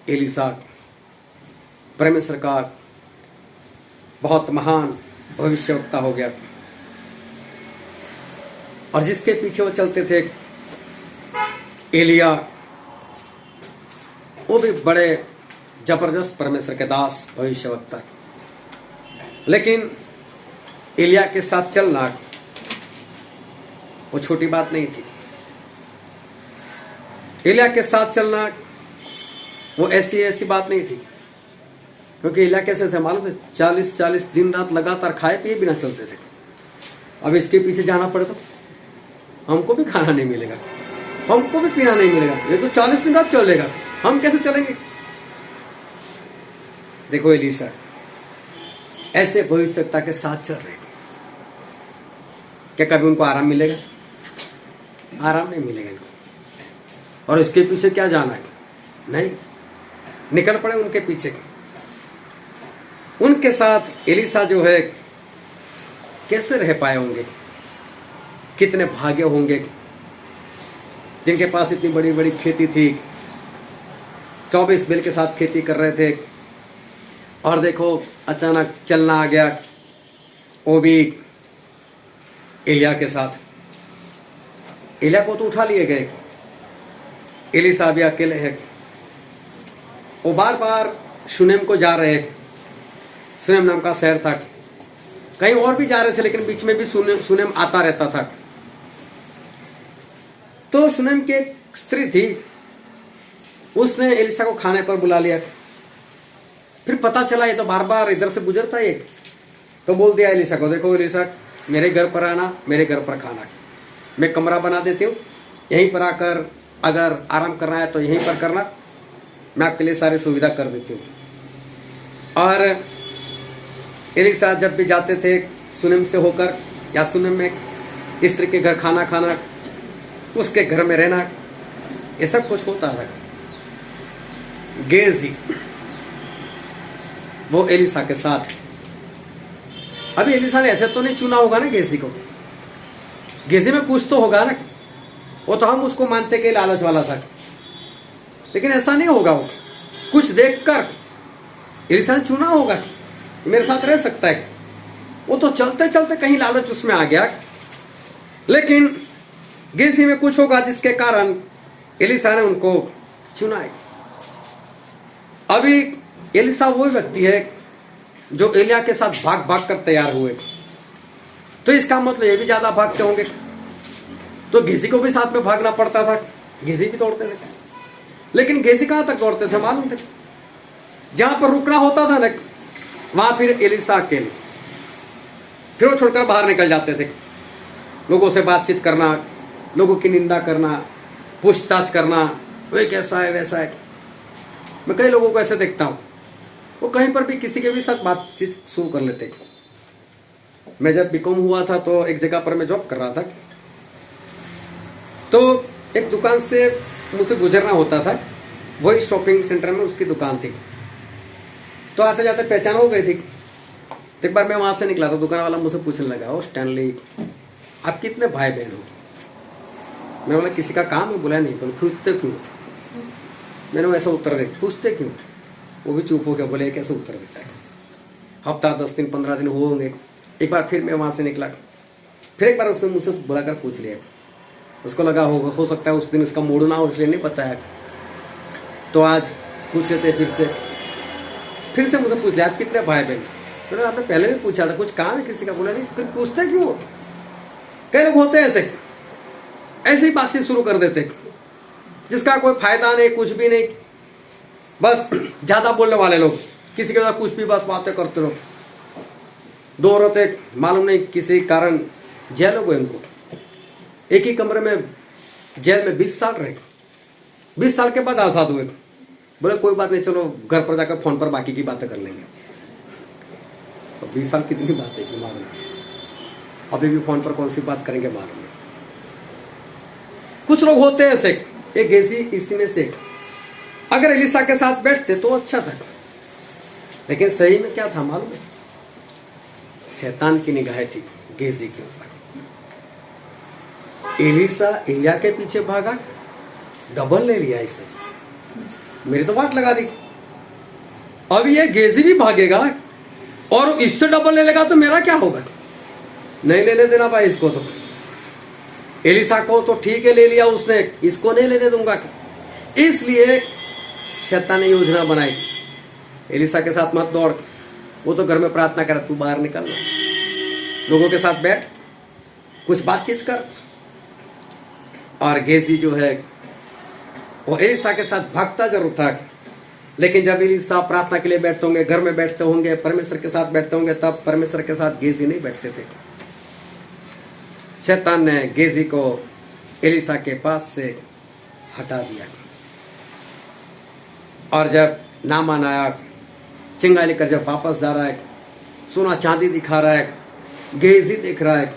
एलीशा परमेश्वर का बहुत महान भविष्यवक्ता हो गया, और जिसके पीछे वो चलते थे एलिया, वो भी बड़े जबरदस्त परमेश्वर के दास भविष्यवक्ता। लेकिन एलिया के साथ चलना वो छोटी बात नहीं थी। एलिया के साथ चलना वो ऐसी बात नहीं थी, क्योंकि एलिया कैसे थे मालूम है? 40 दिन रात लगातार खाए पिए बिना चलते थे। अब इसके पीछे जाना पड़े तो हमको भी खाना नहीं मिलेगा, हमको भी पीना नहीं मिलेगा, ये तो 40 दिन रात चलेगा, हम कैसे चलेंगे? देखो एलीशा ऐसे भविष्यवक्ता के साथ चल रहे, क्या कभी उनको आराम मिलेगा? आराम नहीं मिलेगा इनको। और इसके पीछे क्या जाना है? नहीं, निकल पड़े उनके पीछे। उनके साथ एलीशा जो है कैसे रह पाए होंगे? कितने भाग्य होंगे जिनके पास इतनी बड़ी बड़ी खेती थी, 24 बैल के साथ खेती कर रहे थे, और देखो अचानक चलना आ गया, वो भी एलिया के साथ। एलिया को तो उठा लिए गए, एलीशा भी अकेले है। वो बार बार शुनेम को जा रहे, शुनेम नाम का शहर था, कहीं और भी जा रहे थे, लेकिन बीच में भी शुनेम आता रहता था। तो शुनेम की एक स्त्री थी, उसने एलीशा को खाने पर बुला लिया। फिर पता चला ये तो बार बार इधर से गुजरता है, तो बोल दिया एलीशा को, देखो एलीशा मेरे घर पर आना, मेरे घर पर खाना, मैं कमरा बना देती हूँ, यहीं पर आकर अगर आराम करना है तो यहीं पर करना, मैं आपके लिए सारी सुविधा कर देती हूँ। और एलीशा जब भी जाते थे सुनेम से होकर, या सुनेम में स्त्री के घर खाना खाना, उसके घर में रहना, ये सब कुछ होता था। गेजी वो एलीशा के साथ। अभी एलीशा ने ऐसे तो नहीं चुना होगा ना गेजी को, गेजी में कुछ तो होगा ना, वो तो हम उसको मानते कि लालच वाला था, लेकिन ऐसा नहीं होगा। वो कुछ देखकर एलीशा ने चुना होगा, मेरे साथ रह सकता है। वो तो चलते चलते कहीं लालच उसमें आ गया, लेकिन गेजी में कुछ होगा जिसके कारण एलीशा ने उनको चुना है। अभी एलीशा वो व्यक्ति है जो एलिया के साथ भाग भाग कर तैयार हुए, तो इसका मतलब ये भी ज्यादा भागते होंगे, तो गेजी को भी साथ में भागना पड़ता था। गेजी भी दौड़ते थे, लेकिन गेजी कहां तक दौड़ते थे मालूम थे? जहां पर रुकना होता था ना, वहां फिर एलीशा अकेले, फिर वो छोड़कर बाहर निकल जाते थे। लोगों से बातचीत करना, लोगों की निंदा करना, पूछताछ करना, वे कैसा है वैसा है। मैं कई लोगों को ऐसे देखता हूं, वो कहीं पर भी किसी के भी साथ बातचीत शुरू कर लेते। मैं जब बीकॉम हुआ था तो एक जगह पर मैं जॉब कर रहा था, तो एक दुकान से मुझसे गुजरना होता था, वही शॉपिंग सेंटर में उसकी दुकान थी। तो आते जाते पहचान हो गई थी। तो एक बार मैं वहां से निकला था, दुकान वाला मुझसे पूछने लगा, ओ स्टैनली आप कितने भाई बहन हो? मैं बोला किसी का काम है? बोला नहीं। तो पूछते क्यों? मैंने वैसा उत्तर दे, पूछते क्यों? वो भी चुप हो गया, बोले कैसे उत्तर देता है? हफ्ता 10 दिन 15 दिन हुए होंगे। एक बार फिर मैं वहां से निकला, फिर एक बार उसने मुझसे बुलाकर पूछ लिया। उसको लगा हो सकता है उस दिन इसका मूड ना हो, इसलिए नहीं बताया। तो आज पूछ लेते फिर से मुझे पूछ लिया आप कितने भाई बहन? तो आपने पहले भी पूछा था, कुछ काम है किसी का? बोला नहीं। फिर पूछते क्यों? कई लोग होते हैं ऐसे ही बातचीत शुरू कर देते, जिसका कोई फायदा नहीं, कुछ भी नहीं, बस ज्यादा बोलने वाले लोग, किसी के साथ कुछ भी बस बातें करते रहो। 2 औरतें मालूम नहीं किसी कारण जेल हो गए, उनको एक ही कमरे में जेल में 20 साल रहे, 20 साल के बाद आजाद हुए। बोले कोई बात नहीं, चलो घर पर जाकर फोन पर बाकी की बातें कर लेंगे। तो 20 साल कितनी बात है कि मालूम, अभी भी फोन पर कौन सी बात करेंगे मालूम नहीं। कुछ लोग होते हैं ऐसे, एक गेजी इसी में से, अगर एलिसा के साथ बैठते तो अच्छा था, लेकिन सही में क्या था मालूम है, शैतान की निगाहें थी गेजी के ऊपर। एलिसा एलिया के पीछे भागा, डबल ले लिया इसने, मेरी तो वाट लगा दी। अब ये गेजी भी भागेगा और इससे डबल ले लेगा तो मेरा क्या होगा? नहीं लेने देना भाई इसको। तो एलिसा को तो ठीक है ले लिया उसने, इसको नहीं लेने दूंगा। इसलिए शैतान ने योजना बनाई, एलिसा के साथ मत दौड़, वो तो घर में प्रार्थना कर, तू बाहर निकल, लोगों के साथ बैठ, कुछ बातचीत कर। और गेजी जो है वो एलिसा के साथ भागता जरूर था, लेकिन जब एलिसा प्रार्थना के लिए बैठते होंगे, घर में बैठते होंगे, परमेश्वर के साथ बैठते होंगे, तब परमेश्वर के साथ गेजी नहीं बैठते थे। शैतान ने गेजी को एलिसा के पास से हटा दिया। और जब नामान आया, चिंगारी लेकर जब वापस जा रहा है, सोना चांदी दिखा रहा है, गेजी देख रहा है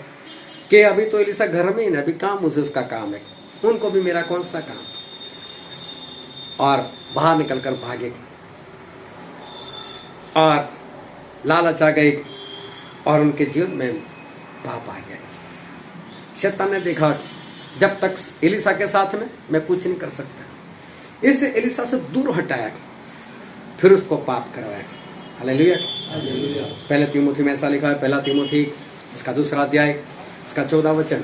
कि अभी तो एलिसा घर में ही ना, अभी काम उसे उसका काम है, उनको भी मेरा कौन सा काम। और बाहर निकलकर भागे और लालच आ गई और उनके जीवन में पाप आ गया। शैतान ने देखा जब तक एलिसा के साथ में मैं कुछ नहीं कर सकता, इसलिए एलिसा से दूर हटाया, फिर उसको पाप करवाया। हालेलुया। पहले तीमुथी में ऐसा लिखा है, पहला तीमुथी इसका 2 अध्याय इसका 14 वचन।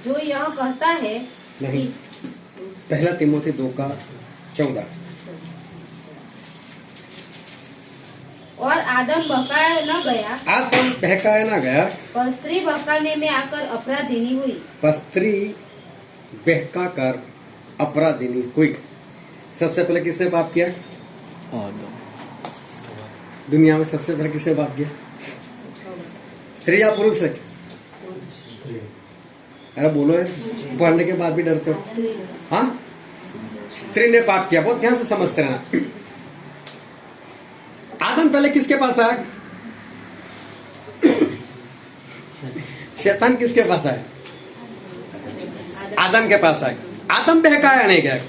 जो यह कहता है नहीं, कि पहला तीमुथी 2:14। और आदम बहकाया न गया, आदम बहकाया ना गया, पर स्त्री बहकाने में आकर अपराधिनी हुई। पर स्त्री बहका कर अपराधिनी हुई। सबसे पहले किसने पाप किया? दुनिया में सबसे पहले किसने पाप किया? स्त्री या पुरुष है? अरे बोलो यार, पढ़ने के बाद भी डरते हो। हाँ, स्त्री ने पाप किया। बहुत ध्यान से समझते रहना। आदम पहले किसके पास आया? शैतान किसके पास आया? आदम के पास आया। आदम बहकाया नहीं गया।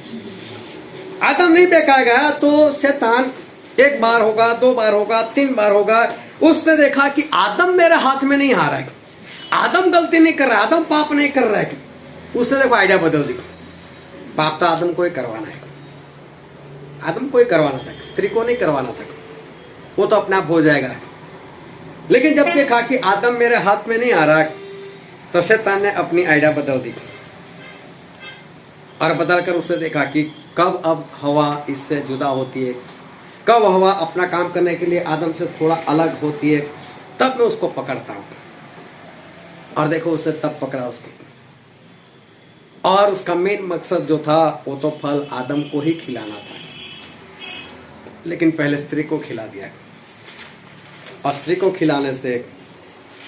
आदम नहीं बहकाया गया तो शैतान 1 बार होगा, 2 बार होगा, 3 बार होगा। उसने देखा कि आदम मेरे हाथ में नहीं आ रहा है, आदम गलती नहीं कर रहा है, आदम पाप नहीं कर रहा है। उसने देखो आइडिया बदल दी, पाप तो आदम को ही करवाना है, आदम को ही करवाना था, स्त्री को नहीं करवाना था, वो तो अपने आप हो जाएगा। लेकिन जब देखा कि आदम मेरे हाथ में नहीं आ रहा तो शैतान ने अपनी आइडिया बदल दी और बदलकर उसने देखा कि कब अब हवा इससे जुदा होती है, कब हवा अपना काम करने के लिए आदम से थोड़ा अलग होती है, तब मैं उसको पकड़ता हूं। और देखो उसने तब पकड़ा उसको, और उसका मेन मकसद जो था वो तो फल आदम को ही खिलाना था, लेकिन पहले स्त्री को खिला दिया। और स्त्री को खिलाने से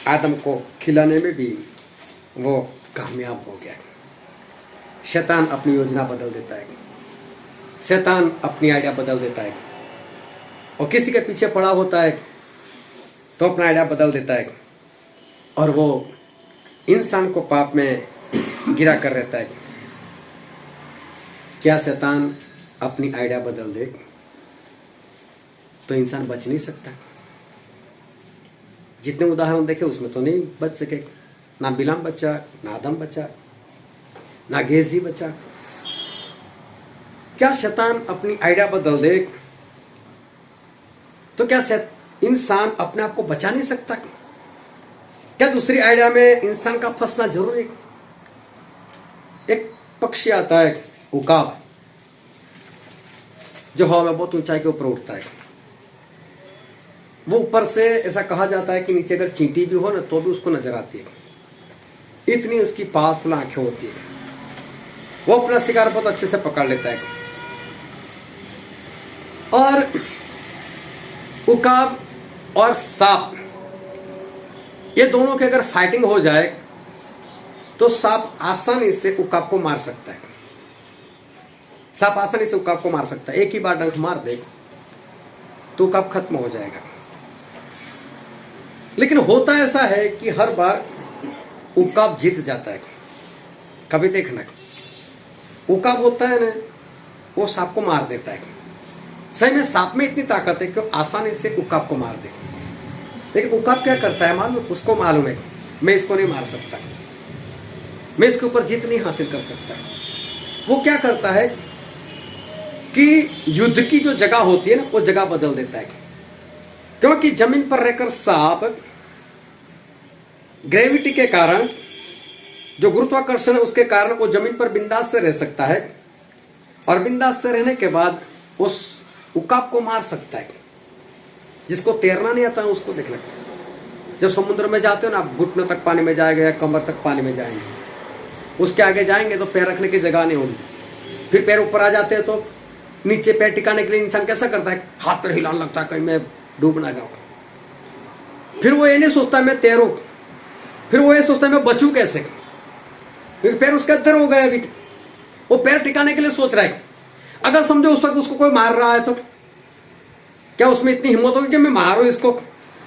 आदम को खिलाने में भी वो कामयाब हो गया। शैतान अपनी योजना बदल देता है, शैतान अपनी आइडिया बदल देता है, और किसी के पीछे पड़ा होता है तो अपना आइडिया बदल देता है, और वो इंसान को पाप में गिरा कर रहता है। क्या शैतान अपनी आइडिया बदल दे तो इंसान बच नहीं सकता? जितने उदाहरण देखे उसमें तो नहीं बच सके, ना बिलाम बचा, ना आदम बचा, ना गेजी बचा। क्या शैतान अपनी आइडिया बदल दे तो क्या इंसान अपने आप को बचा नहीं सकता? क्या दूसरी आइडिया में इंसान का फंसना जरूरी है? एक पक्षी आता है, उकाब, जो हवा में बहुत ऊंचाई के ऊपर उठता है, वो ऊपर से ऐसा कहा जाता है कि नीचे अगर चींटी भी हो ना तो भी उसको नजर आती है, इतनी उसकी पावरफुल आंखें होती है। वो अपना शिकार बहुत अच्छे से पकड़ लेता है। और उकाब और सांप, ये दोनों की अगर फाइटिंग हो जाए तो सांप आसानी से उकाब को मार सकता है। सांप आसानी से उकाब को मार सकता है। एक ही बार डंक मार दे तो उकाब खत्म हो जाएगा। लेकिन होता ऐसा है कि हर बार उकाब जीत जाता है। कभी देखना, उकाब होता है ना, वो सांप को मार देता है। सही में सांप में इतनी ताकत है कि वो आसानी से उकाब को मार दे। लेकिन उकाब क्या करता है मालूम? उसको मालूम है मैं इसको नहीं मार सकता, मैं इसके ऊपर जीत नहीं हासिल कर सकता। वो क्या करता है कि युद्ध की जो जगह होती है ना, वो जगह बदल देता है। क्योंकि जमीन पर रहकर सांप ग्रेविटी के कारण, जो गुरुत्वाकर्षण है उसके कारण वो जमीन पर बिंदास से रह सकता है। और बिंदास से रहने के बाद उस उकाब को मार सकता है। जिसको तैरना नहीं आता है उसको देखना, जब समुद्र में जाते हो ना, आप घुटनों तक पानी में जाएंगे या कमर तक पानी में जाएंगे, उसके आगे जाएंगे तो पैर रखने की जगह नहीं होगी। फिर पैर ऊपर आ जाते हैं तो नीचे पैर टिकाने के लिए इंसान कैसा करता है? हाथ पर हिलाने लगता है, कहीं मैं डूब ना जाऊं। फिर वो ये नहीं सोचता मैं तैरूं, फिर वो ये सोचता है मैं बचूं कैसे। फिर पैर उसके अंदर हो गए, अभी वो पैर टिकाने के लिए सोच रहा है। अगर समझो उस वक्त उसको कोई मार रहा है तो क्या उसमें इतनी हिम्मत होगी कि मैं मारूं इसको?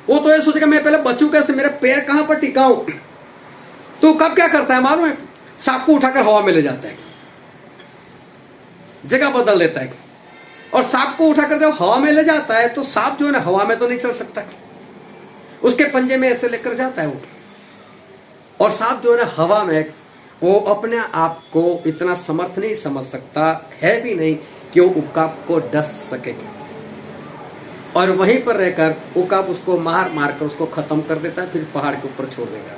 वो तो ये सोचेगा मैं पहले बचूं कैसे, मेरे पैर कहां पर टिकाऊं। तो कब क्या करता है मालूम है? सांप को उठाकर हवा में ले जाता है, जगह बदल देता है। और सांप को उठाकर जब हवा में ले जाता है तो सांप जो है ना हवा में तो नहीं चल सकता, उसके पंजे में ऐसे लेकर जाता है वो। और सांप जो है ना हवा में, वो अपने आप को इतना समर्थ नहीं समझ सकता है भी नहीं कि वो उकाब को डस सके। और वहीं पर रहकर उकाब उसको मार मार कर उसको खत्म कर देता है। फिर पहाड़ के ऊपर छोड़ देगा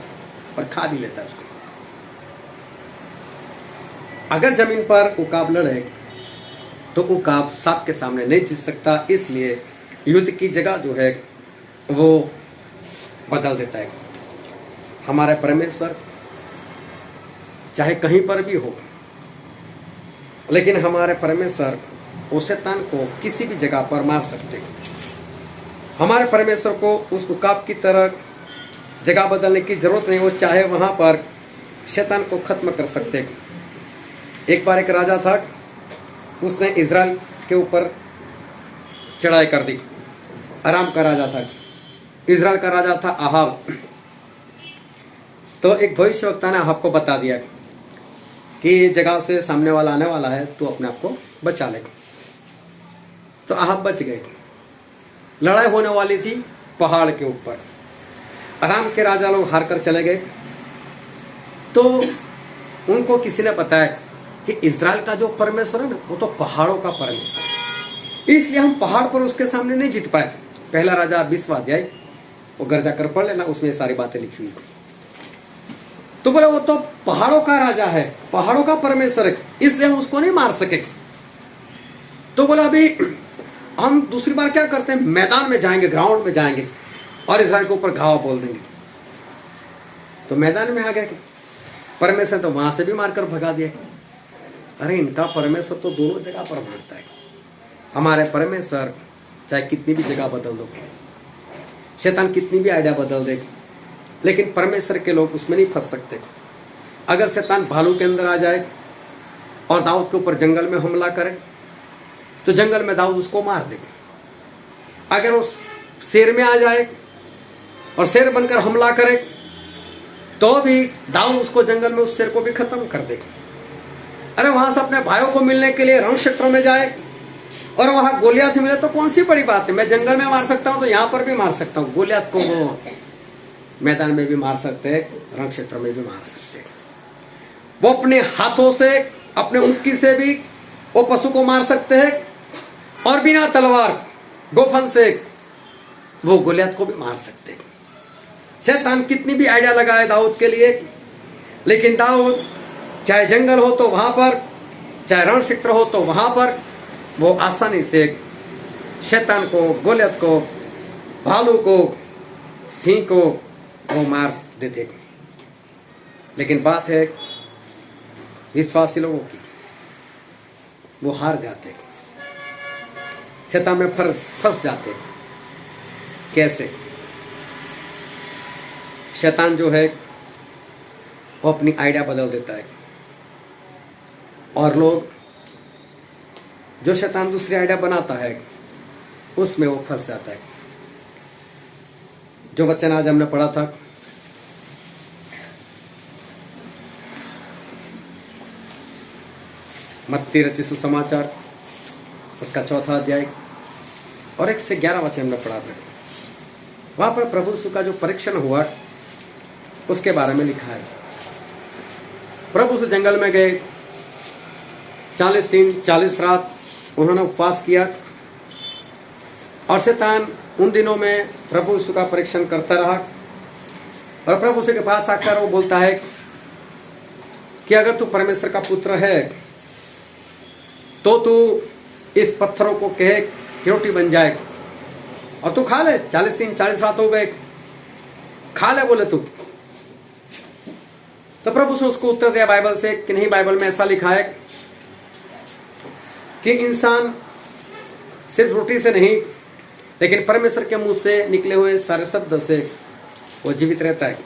और खा भी लेता है उसको। अगर जमीन पर उकाब लड़े तो उकाब सांप के सामने नहीं जीत सकता, इसलिए युद्ध की जगह जो है वो बदल देता है। हमारे परमेश्वर चाहे कहीं पर भी हो, लेकिन हमारे परमेश्वर उस शैतान को किसी भी जगह पर मार सकते हैं। हमारे परमेश्वर को उस उकाब की तरह जगह बदलने की जरूरत नहीं, वो चाहे वहां पर शैतान को खत्म कर सकते हैं। एक बार एक राजा था, उसने इजराइल के ऊपर चढ़ाई कर दी। आराम का राजा था, इजराइल का राजा था अहाब। तो एक भविष्यवक्ता ने अहाब को बता दिया कि ये जगह से सामने वाला आने वाला है, तो अपने आप को बचा ले। तो अहाब बच गए। लड़ाई होने वाली थी पहाड़ के ऊपर। आराम के राजा लोग हार कर चले गए। तो उनको किसी ने बताया कि इजराइल का जो परमेश्वर है ना, वो तो पहाड़ों का परमेश्वर है, इसलिए हम पहाड़ पर उसके सामने नहीं जीत पाए। पहला राजा 20वां अध्याय, वो घर जाकर पढ़ लेना, उसमें सारी बातें लिखी हुई। तो बोले वो तो पहाड़ों का राजा है, पहाड़ों का परमेश्वर है, इसलिए हम उसको नहीं मार सके। तो बोला अभी हम दूसरी बार क्या करते हैं, मैदान में जाएंगे, ग्राउंड में जाएंगे और इजराइल के ऊपर घाव बोल देंगे। तो मैदान में आ गए, परमेश्वर तो वहां से भी मारकर भगा दिया। अरे इनका परमेश्वर तो दोनों जगह पर मारता है। हमारे परमेश्वर चाहे कितनी भी जगह बदल दो, शैतान कितनी भी आइडिया बदल दे, लेकिन परमेश्वर के लोग उसमें नहीं फंस सकते। अगर शैतान भालू के अंदर आ जाए और दाऊद के ऊपर जंगल में हमला करे तो जंगल में दाऊद उसको मार दे। अगर वो शेर में आ जाए और शेर बनकर हमला करे तो भी दाऊद उसको जंगल में उस शेर को भी खत्म कर दे। अरे वहां से अपने भाइयों को मिलने के लिए रण क्षेत्र में जाए और वहां गोलियात से मिले तो कौन सी बड़ी बात है, मैं जंगल में मार सकता हूं तो यहां पर भी मार सकता हूं। गोलियात को वो मैदान में भी मार सकते हैं, रण क्षेत्र में भी मार सकते हैं। वो अपने हाथों से, अपने मुक्की से भी वो पशु को मार सकते हैं और बिना तलवार गोफन से वो गोलियात को भी मार सकते हैं। शैतान कितनी भी आइडिया लगाए दाऊद के लिए, लेकिन दाऊद चाहे जंगल हो तो वहां पर, चाहे रण क्षेत्र हो तो वहां पर वो आसानी से शैतान को, गोलियत को भालू को, सिंह को वो मार देते, लेकिन बात है विश्वासी लोगों की, वो हार जाते, शैतान में फंस जाते। कैसे? शैतान जो है वो अपनी आइडिया बदल देता है, और लोग जो शैतान दूसरी आइडिया बनाता है उसमें वो फंस जाता है। जो वचन आज हमने पढ़ा था, मत्ती रचित सुसमाचार उसका 4 अध्याय और 1 से 11 वचन हमने पढ़ा था। वहां पर प्रभु यीशु का जो परीक्षण हुआ उसके बारे में लिखा है। प्रभु से जंगल में गए, 40 दिन 40 रात उन्होंने उपवास किया, और शैतान उन दिनों में प्रभु यीशु का परीक्षण करता रहा। और प्रभु यीशु के पास आकर वो बोलता है कि अगर तू परमेश्वर का पुत्र है तो तू इस पत्थरों को कहे कि रोटी बन जाए, और तू खा ले। 40 दिन 40 रात हो गए, खा ले बोले तू। तो प्रभु से उसको उत्तर दिया बाइबल से कि नहीं, बाइबल में ऐसा लिखा है कि इंसान सिर्फ रोटी से नहीं लेकिन परमेश्वर के मुंह से निकले हुए सारे शब्द से वो जीवित रहता है।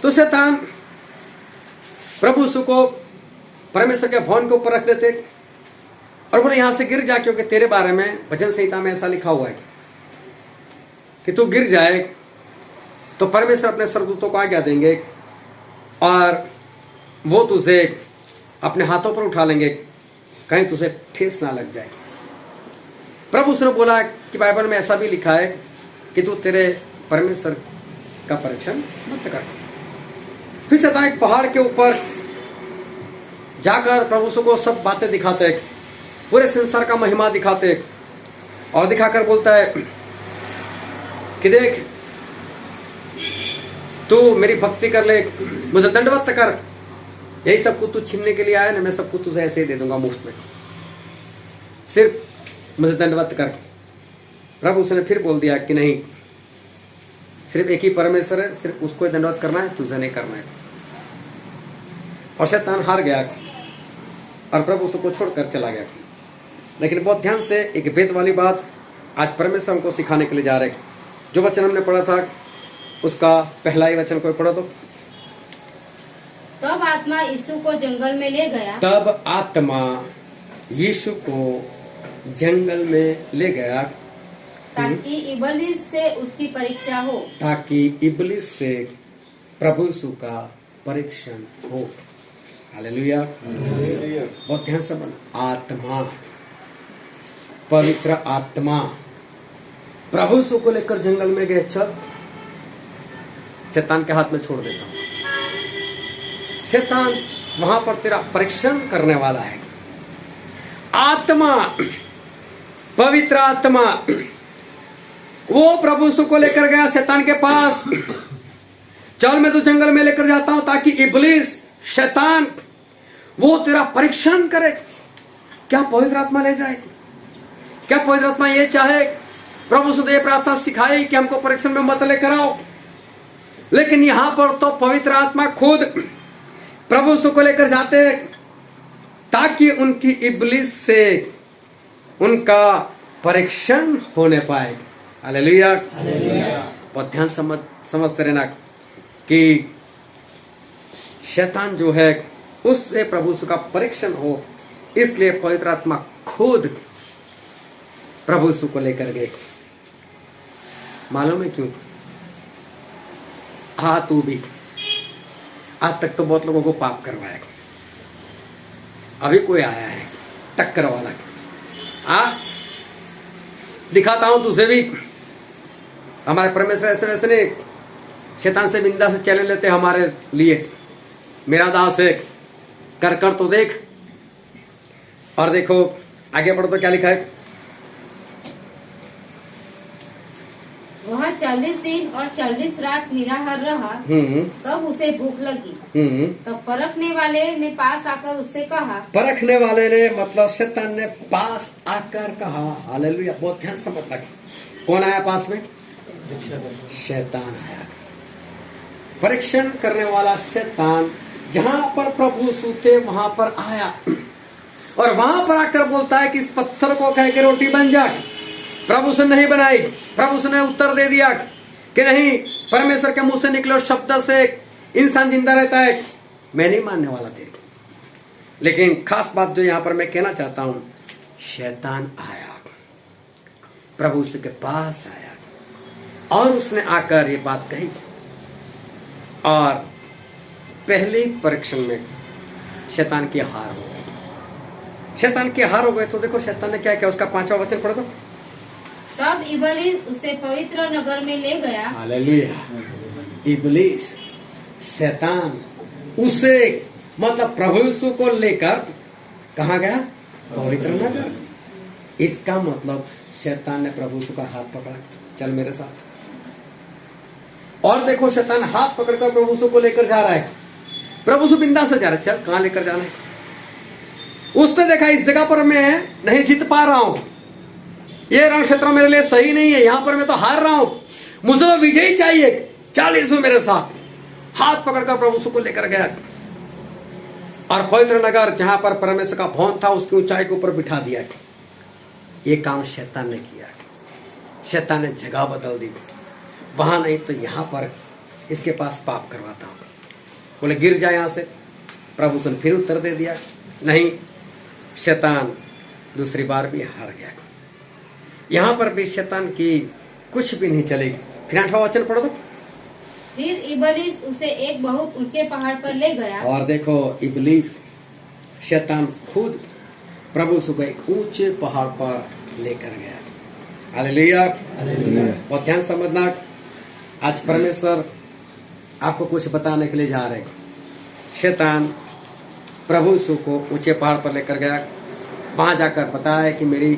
तो शैतान प्रभु यीशु को परमेश्वर के भवन के ऊपर रख देते और बोले यहां से गिर जा, क्योंकि तेरे बारे में भजन संहिता में ऐसा लिखा हुआ है कि तू गिर जाए तो परमेश्वर अपने स्वर्गदूतों को आज्ञा देंगे और वो तुझे अपने हाथों पर उठा लेंगे, कहीं तुझे ठेस ना लग जाए। प्रभु उसने बोला कि बाइबल में ऐसा भी लिखा है कि तू तेरे परमेश्वर का परीक्षण मत कर। फिर शैतान एक पहाड़ के ऊपर जाकर प्रभु को सब बातें दिखाते, पूरे संसार का महिमा दिखाते, और दिखाकर बोलता है कि देख तू मेरी भक्ति कर ले, मुझे दंडवत कर, यही सब कुछ तू छीनने के लिए आया ना, मैं सब कुछ तुझे ऐसे ही दे दूंगा मुफ्त में, सिर्फ मुझे दंडवत कर। प्रभु उसने फिर बोल दिया कि नहीं, सिर्फ एक ही परमेश्वर है, सिर्फ उसको ही दंडवत करना है, तुझे नहीं करना है। और शैतान हार गया और प्रभु उसको छोड़कर चला गया। लेकिन बहुत ध्यान से एक वेद वाली बात आज परमेश्वर हमको सिखाने के लिए जा रहे। जो वचन हमने पढ़ा था उसका पहला ही वचन कोई पढ़ो तो। तब आत्मा यीशु को जंगल में ले गया। तब आत्मा यीशु को जंगल में ले गया ताकि इबलीस से उसकी परीक्षा हो। ताकि इबलीस से प्रभु यीशु का परीक्षण हो। हालेलुया। बहुत ध्यान से बना। आत्मा, पवित्र आत्मा प्रभु यीशु को लेकर जंगल में गए। अच्छा, शैतान के हाथ में छोड़ देता हूं। शैतान वहां पर तेरा परीक्षण करने वाला है। आत्मा, पवित्र आत्मा, वो प्रभु यीशु को लेकर गया शैतान के पास। चल मैं तो जंगल में लेकर जाता हूं ताकि इब्लीस, शैतान, वो तेरा परीक्षण करे। क्या पवित्र आत्मा ले जाए? क्या पवित्र आत्मा ये चाहे? प्रभु यीशु ने ये प्रार्थना सिखाई कि हमको परीक्षण में मत लेकर आओ, लेकिन यहां पर तो पवित्र आत्मा खुद प्रभु यीशु को लेकर जाते ताकि उनकी इब्लीस से उनका परीक्षण होने पाए। हालेलुया। बहुत ध्यान समझते रहना कि शैतान जो है उससे प्रभु यीशु का परीक्षण हो, इसलिए पवित्र आत्मा खुद प्रभु यीशु को लेकर गए। मालूम है क्यों? हाँ, तू भी आज तक तो बहुत लोगों को पाप करवाया, अभी कोई आया है टक्कर वाला, दिखाता हूं तुझे भी। हमारे परमेश्वर ऐसे वैसे नहीं, शैतान से बिंदा से चैलेंज लेते हमारे लिए। मेरा दास है, कर कर तो देख। और देखो आगे बढ़ो तो क्या लिखा है। वह 40 दिन और 40 रात निराहार रहा। तब उसे भूख लगी। तब परखने वाले ने पास आकर उससे कहा, परखने वाले ने मतलब शैतान ने पास आकर कहा, हालेलुया, बहुत ध्यान से समझना। कौन आया पास में? शैतान आया। परीक्षण करने वाला शैतान जहां पर प्रभु सूते वहां पर आया और वहां पर आकर बोलता है कि इस पत्थर को कह के रोटी बन जाए। प्रभु से नहीं बनाई। प्रभु से ने उत्तर दे दिया कि नहीं, परमेश्वर के मुंह से निकले शब्द से इंसान जिंदा रहता है। मैं नहीं मानने वाला तेरी। लेकिन खास बात जो यहां पर मैं कहना चाहता हूं, शैतान आया, प्रभु के पास आया और उसने आकर ये बात कही। और पहले परीक्षण में शैतान की हार हो गई। शैतान की हार हो गई तो देखो शैतान ने क्या किया, उसका 5वां वचन पढ़ दो। तब इबलीस उसे पवित्र नगर में ले गया। हालेलुया। इबलीस, शैतान उसे मतलब प्रभु यीशु को लेकर कहाँ गया? पवित्र नगर। इसका मतलब शैतान ने प्रभु यीशु का हाथ पकड़ा, चल मेरे साथ। और देखो शैतान हाथ पकड़कर प्रभु यीशु को लेकर जा रहा है। प्रभु यीशु बिंदास से जा रहा है, चल कहां लेकर जाना है। उसने देखा इस जगह पर मैं नहीं जीत पा रहा हूं, ये रण क्षेत्र मेरे लिए सही नहीं है, यहां पर मैं तो हार रहा हूं, मुझे तो विजय चाहिए, चल यीशु मेरे साथ। हाथ पकड़कर प्रभु यीशु को लेकर गया और पवित्र नगर जहां पर परमेश्वर का भवन था उसकी ऊंचाई के ऊपर बिठा दिया। ये काम शैतान ने किया। शैतान ने जगह बदल दी, वहां नहीं तो यहां पर इसके पास पाप करवाता हूं। बोले गिर जाए यहां से। प्रभु ने फिर उत्तर दे दिया, नहीं। शैतान दूसरी बार भी हार गया। यहां पर भी शैतान की कुछ भी नहीं चलेगी। फिर 8वां वचन पढ़ दो। फिर इबलीस उसे एक बहुत ऊंचे पहाड़ पर ले गया। और देखो इबलीस, शैतान खुद प्रभु यीशु को एक ऊंचे पहाड़ पर लेकर गया। हालेलुया। बहुत ध्यान समझना। आज परमेश्वर आपको कुछ बताने के लिए जा रहे हैं। शैतान प्रभु यीशु को ऊंचे पहाड़ पर लेकर गया। वहां जाकर बताया कि मेरी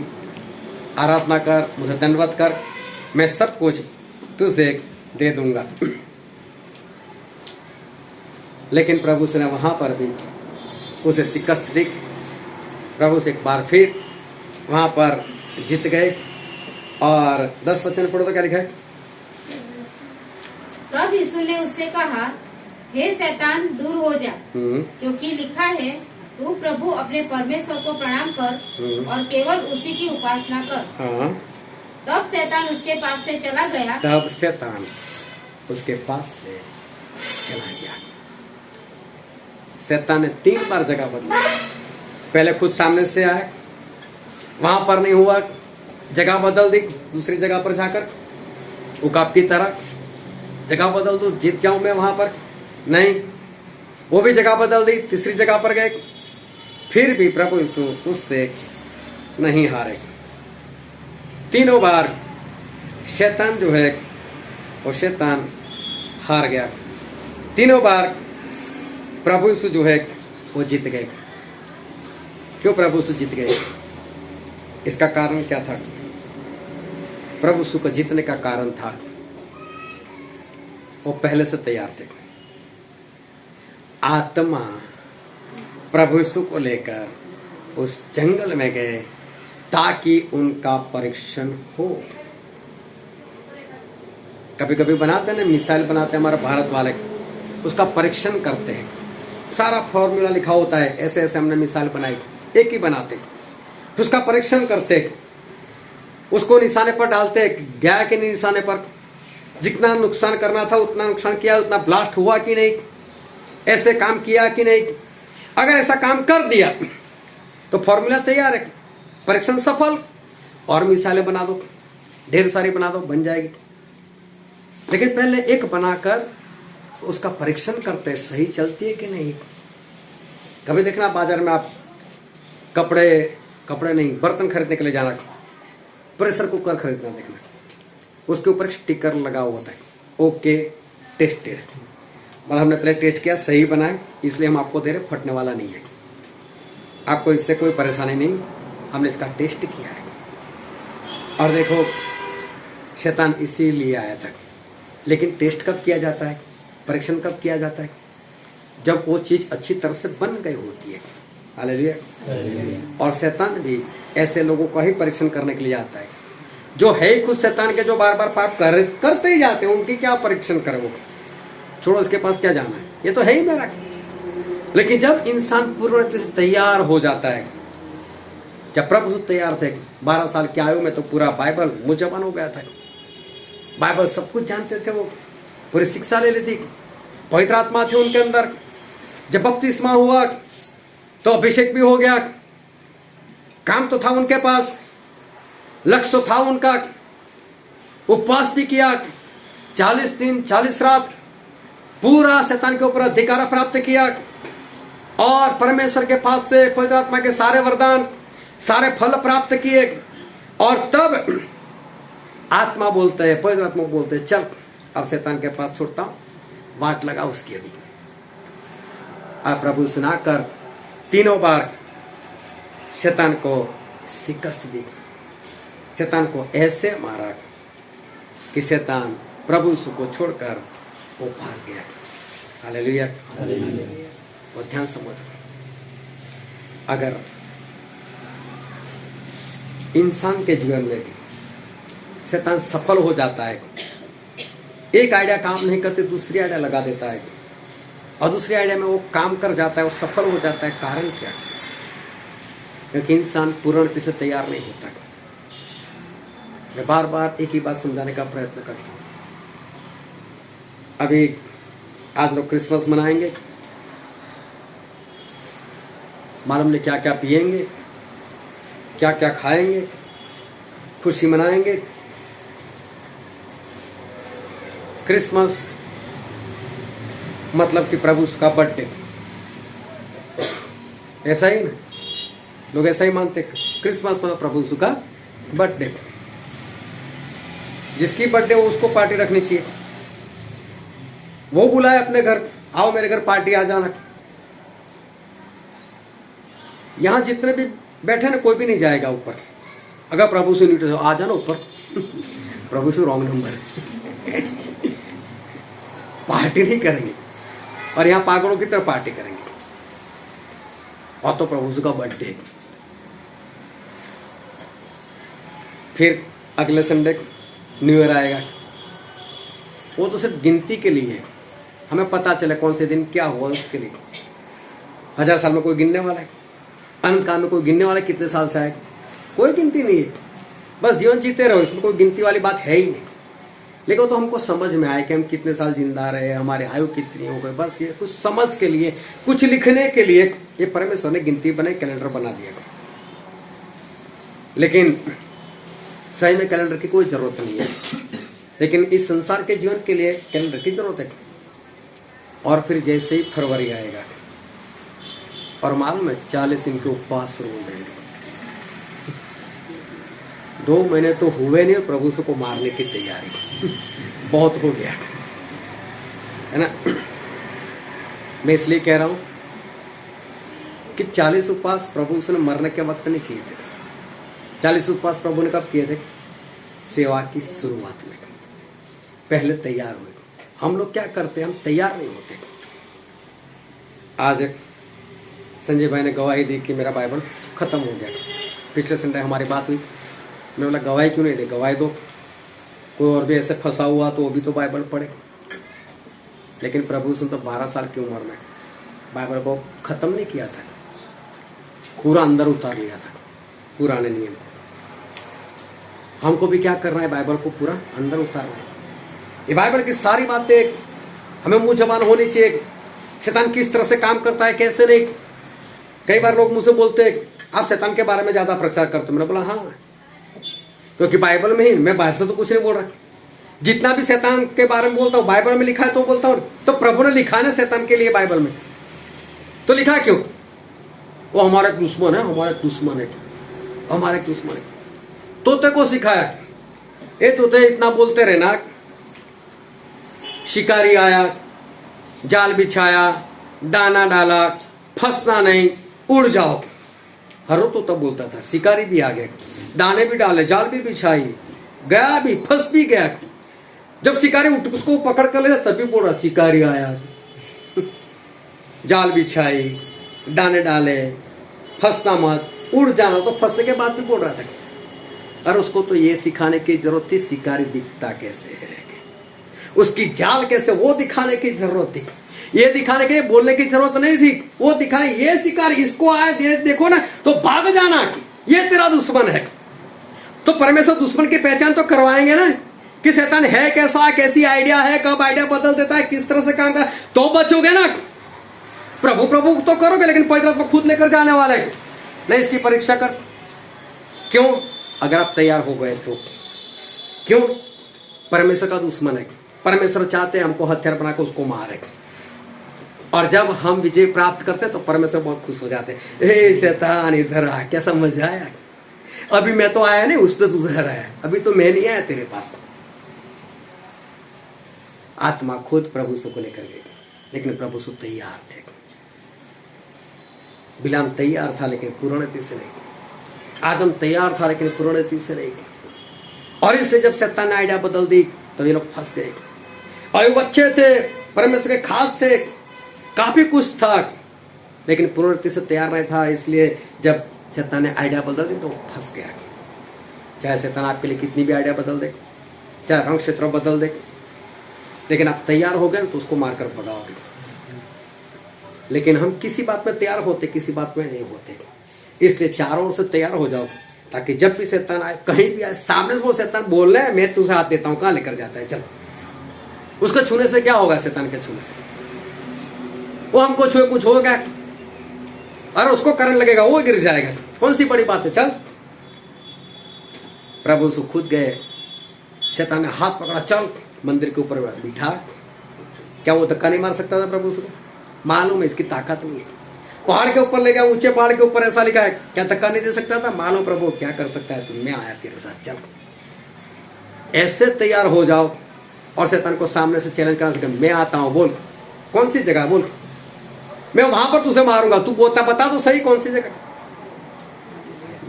आराधना कर, मुझे दंडवत कर, मैं सब कुछ तुझे दे दूंगा। लेकिन प्रभु से ने वहां पर भी उसे शिकस्त दी। प्रभु से एक बार फिर वहां पर जीत गए। और 10 वचन पढ़ो तो क्या लिखा है? तब यीशु ने उससे कहा, हे शैतान दूर हो जा, क्योंकि लिखा है, तू प्रभु अपने परमेश्वर को प्रणाम कर और केवल उसी की उपासना कर। हाँ। तब शैतान उसके पास से चला गया। तब शैतान उसके पास से चला गया। शैतान ने 3 बार जगह बदली। पहले खुद सामने से आया, वहां पर नहीं हुआ, जगह बदल दी, दूसरी जगह पर जाकर उकाब की तरह जगह बदल दो, जीत जाऊं मैं वहां पर, नहीं, वो भी जगह बदल दी, तीसरी जगह पर गए, फिर भी प्रभु यीशु उससे नहीं हारे। 3 बार शैतान जो है वो शैतान हार गया। 3 बार प्रभु यीशु जो है वो जीत गए। क्यों प्रभु यीशु जीत गए? इसका कारण क्या था? प्रभु यीशु को जीतने का कारण था वो पहले से तैयार थे। आत्मा प्रभु यीशु को लेकर उस जंगल में गए ताकि उनका परीक्षण हो। कभी कभी बनाते हैं ना, मिसाइल बनाते हैं हमारे भारत वाले, उसका परीक्षण करते हैं, सारा फॉर्मूला लिखा होता है, ऐसे ऐसे हमने मिसाइल बनाई, एक ही बनाते, फिर उसका परीक्षण करते, उसको निशाने पर डालते, गया कि नहीं निशाने पर, जितना नुकसान करना था उतना नुकसान किया, उतना ब्लास्ट हुआ कि नहीं, ऐसे काम किया कि नहीं। अगर ऐसा काम कर दिया तो फॉर्मूला तैयार है, परीक्षण सफल, और मिसाइलें बना दो, ढेर सारी बना दो, बन जाएगी। लेकिन पहले एक बनाकर उसका परीक्षण करते, सही चलती है कि नहीं। कभी देखना बाजार में आप कपड़े नहीं, बर्तन खरीदने के लिए जाना, प्रेशर कुकर खरीदना, देखना उसके ऊपर स्टिकर लगा हुआ होता है, ओके टेस्टेड, मतलब हमने पहले टेस्ट किया, सही बना है, इसलिए हम आपको दे रहे, फटने वाला नहीं है, आपको इससे कोई परेशानी नहीं, हमने इसका टेस्ट किया है। और देखो शैतान इसीलिए आया था। लेकिन टेस्ट कब किया जाता है, परीक्षण कब किया जाता है? जब वो चीज अच्छी तरह से बन गई होती है। हालेलुया। और शैतान भी ऐसे लोगों का ही परीक्षण करने के लिए आता है जो है ही खुद शैतान के, जो बार बार पाप करते ही जाते हैं। उनकी क्या परीक्षण करे वो, छोड़ो उसके पास क्या जाना है, ये तो है ही मेरा। लेकिन जब इंसान पूर्ण रूप से तैयार हो जाता है, जब प्रभु तैयार थे 12 साल की आयु में, तो पूरा बाइबल मुजबान हो गया था। बाइबल सब कुछ जानते थे, वो पूरी शिक्षा ले ली थी, पवित्र आत्मा थे उनके अंदर। जब बपतिस्मा हुआ तो अभिषेक भी हो गया, काम तो था उनके पास, लक्ष्य तो था उनका, उपवास भी किया 40 दिन 40 रात, पूरा शैतान के ऊपर अधिकार प्राप्त किया और परमेश्वर के पास से पवित्र आत्मा के सारे वरदान, सारे फल प्राप्त किए। और तब आत्मा बोलते है, पवित्र आत्मा बोलते है, चल अब शैतान के पास छोड़ता हूं, वाट लगा उसकी अभी। अब प्रभु सुनाकर 3 बार शैतान को शिकस्त दी, शैतान को ऐसे मारा कि शैतान प्रभु यीशु को छोड़कर वो भाग गया। हालेलुया। वो ध्यान समझ, अगर इंसान के जीवन में भी शैतान सफल हो जाता है, एक आइडिया काम नहीं करते दूसरी आइडिया लगा देता है, और दूसरी आइडिया में वो काम कर जाता है, वो सफल हो जाता है। कारण क्या? क्योंकि इंसान पूर्ण रूप से तैयार नहीं होता। मैं बार बार एक ही बात समझाने का प्रयत्न करता हूं। अभी आज लोग क्रिसमस मनाएंगे, मालूम नहीं क्या क्या पिएंगे, क्या क्या खाएंगे, खुशी मनाएंगे। क्रिसमस मतलब कि प्रभु का बर्थडे, ऐसा ही ना, लोग ऐसा ही मानते। क्रिसमस मतलब प्रभु का बर्थडे, जिसकी बर्थडे हो उसको पार्टी रखनी चाहिए। वो बुलाए अपने घर, आओ मेरे घर पार्टी, आ जाना। यहां जितने भी बैठे ना, कोई भी नहीं जाएगा ऊपर अगर प्रभु से नहीं, आ जाना ऊपर। प्रभु से रॉन्ग नंबर। पार्टी नहीं करेंगे, और यहां पागलों की तरह पार्टी करेंगे। और तो प्रभु का बर्थडे, फिर अगले संडे न्यू ईयर आएगा। वो तो सिर्फ गिनती के लिए है, हमें पता चले कौन से दिन क्या हुआ उसके लिए। 1000 साल में कोई गिनने वाला है, अनंत काल में कोई गिनने वाला है कितने साल से आए, कोई गिनती नहीं है। बस जीवन जीते रहो, इसमें कोई गिनती वाली बात है ही नहीं। लेकिन तो हमको समझ में आए कि हम कितने साल जिंदा रहे, हमारे आयु कितनी हो गई, बस ये कुछ समझ के लिए, कुछ लिखने के लिए ये परमेश्वर ने गिनती बनाई, कैलेंडर बना दिया। लेकिन सही में कैलेंडर की कोई जरूरत नहीं है, लेकिन इस संसार के जीवन के लिए कैलेंडर की जरूरत है। और फिर जैसे ही फरवरी आएगा, और मालूम है 40 दिन के उपवास शुरू हो जाएंगे। 2 महीने तो हुए नहीं, प्रभु को मारने की तैयारी बहुत हो गया है ना। मैं इसलिए कह रहा हूं कि 40 उपवास प्रभु ने मरने के वक्त नहीं किए थे। 40 उपवास प्रभु ने कब किए थे? सेवा की शुरुआत में, पहले तैयार हुए। हम लोग क्या करते हैं, हम तैयार नहीं होते। आज संजय भाई ने गवाही दी कि मेरा बाइबल खत्म हो गया। पिछले संडे हमारी बात हुई, मैं बोला गवाही क्यों नहीं दे, गवाही दो, कोई और भी ऐसे फंसा हुआ तो वो भी तो बाइबल पढ़े। लेकिन प्रभु से तो 12 साल की उम्र में बाइबल को खत्म नहीं किया था, पूरा अंदर उतार लिया था पुराने नियम को। हमको भी क्या करना है, बाइबल को पूरा अंदर उतारना है। ये बाइबल की सारी बातें हमें मुंह जबान होनी चाहिए। शैतान किस तरह से काम करता है, कैसे नहीं। कई बार लोग मुझसे बोलते हैं आप शैतान के बारे में ज्यादा प्रचार करते हो। मैंने बोला हाँ, क्योंकि बाइबल में ही, मैं बाहर से तो कुछ नहीं बोल रहा। जितना भी शैतान के बारे में बोलता हूँ बाइबल में लिखा है तो बोलता हूँ। तो प्रभु ने लिखा है ना शैतान के लिए बाइबल में, तो लिखा क्यों? वो हमारा दुश्मन है, हमारा दुश्मन है, हमारे दुश्मन है। तोते को सिखाया, ए तोते इतना बोलते रहना, शिकारी आया, जाल बिछाया, दाना डाला, फंसना नहीं, उड़ जाओ। हर तो तब बोलता था। शिकारी भी आ गए, दाने भी डाले, जाल भी बिछाई, गया भी, फंस भी गया। जब शिकारी उसको पकड़ कर ले तभी बोल रहा शिकारी आया, जाल बिछाई, दाने डाले, फंसना मत, उड़ जाना। तो फंसने के बाद भी बोल रहा था। और उसको तो ये सिखाने की जरूरत थी शिकारी दिखता कैसे है, उसकी जाल कैसे, वो दिखाने की जरूरत थी। ये दिखाने के लिए बोलने की जरूरत नहीं थी, वो दिखाने ये शिकारी इसको आए देखो ना तो भाग जाना, ये तेरा दुश्मन है। तो परमेश्वर दुश्मन की पहचान तो करवाएंगे ना कि शैतान है कैसा, कैसी आइडिया है, कब आइडिया बदल देता है, किस तरह से काम कर, तो बचोगे ना। प्रभु प्रभु तो करोगे लेकिन पवित्र आत्मा खुद लेकर जाने वाले नहीं, इसकी परीक्षा कर। क्यों? अगर आप तैयार हो गए तो। क्यों? परमेश्वर का दुश्मन है, परमेश्वर चाहते हैं हमको हथियार बनाकर उसको मारे। और जब हम विजय प्राप्त करते हैं तो परमेश्वर बहुत खुश हो जाते हैं। हे शैतान इधर आ, क्या समझ आया? अभी मैं तो आया नहीं, उस पर तुझे आया, अभी तो मैं नहीं आया तेरे पास। आत्मा खुद प्रभु से को लेकर गई, लेकिन प्रभु से तैयार थे। बिलाम तैयार था लेकिन पूर्णता से नहीं। आदम तैयार था लेकिन पूर्णता से नहीं। और इसलिए जब शैतान ने आइडिया बदल दी तो ये लोग फंस गए। और वो अच्छे थे, परमेश्वर के खास थे, काफी कुछ था, लेकिन पूर्णता से तैयार नहीं था। इसलिए जब शैतान ने आइडिया बदल दी तो फंस गया। चाहे शैतान आपके लिए कितनी भी आइडिया बदल दे, चाहे रंग क्षेत्र बदल दे, लेकिन आप तैयार हो गए तो उसको मारकर भगाओगे। लेकिन हम किसी बात में तैयार होते, किसी बात में नहीं होते। इसलिए चारों ओर से तैयार हो जाओ, ताकि जब भी शैतान आए, कहीं भी आए, सामने से वो शैतान बोल रहे हैं मैं तुझे हाथ देता हूं, कहां लेकर जाता है, चल। उसको छूने से क्या होगा? शैतान के छूने से वो हमको छुए कुछ होगा और उसको करंट लगेगा, वो गिर जाएगा। कौन सी बड़ी बात है, चल। प्रभु से खुद गए, शैतान ने हाथ पकड़ा, चल मंदिर के ऊपर बिठा। क्या वो धक्का नहीं मार सकता था प्रभु से? मालूम है इसकी ताकत हुई। पहाड़ के ऊपर ले गया, ऊंचे पहाड़ के ऊपर, ऐसा लिखा है, क्या धक्का नहीं दे सकता था? मानो प्रभु क्या कर सकता है, तुम मैं आया तेरे साथ, चल। ऐसे तैयार हो जाओ और शैतान को सामने से चैलेंज करना, मैं आता हूं, बोल कौन सी जगह, बोल मैं वहां पर तुझे मारूंगा, तू बता तो सही कौन सी जगह।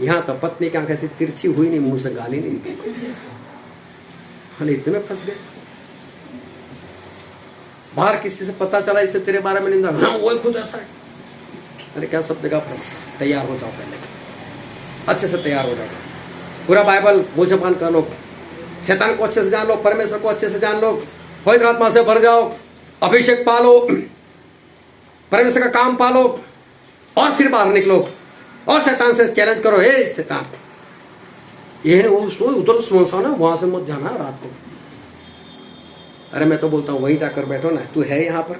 यहां तो पत्नी की आंख ऐसी तिरछी हुई नहीं, मुंह से गाली नहीं निकली, हले इतने में फंस गए। बाहर किसी से पता चला इससे तेरे बारे में निंदा, हाँ वो खुद ऐसा है। अरे क्या, सब जगह पर तैयार हो जाओ, पहले अच्छे से तैयार हो जाओ। पूरा बाइबल मुंह जबान कर लो, शैतान को अच्छे से जान लो, परमेश्वर को अच्छे से जान लो, पवित्र आत्मा से भर जाओ, अभिषेक पालो, परमेश्वर का काम पालो, और फिर बाहर निकलो और शैतान से चैलेंज करो, हे शैतान, ये वो उधर स्मशान है, वहां से मत जाना रात को। अरे मैं तो बोलता हूं वहीं जाकर बैठो ना, तू है यहाँ पर।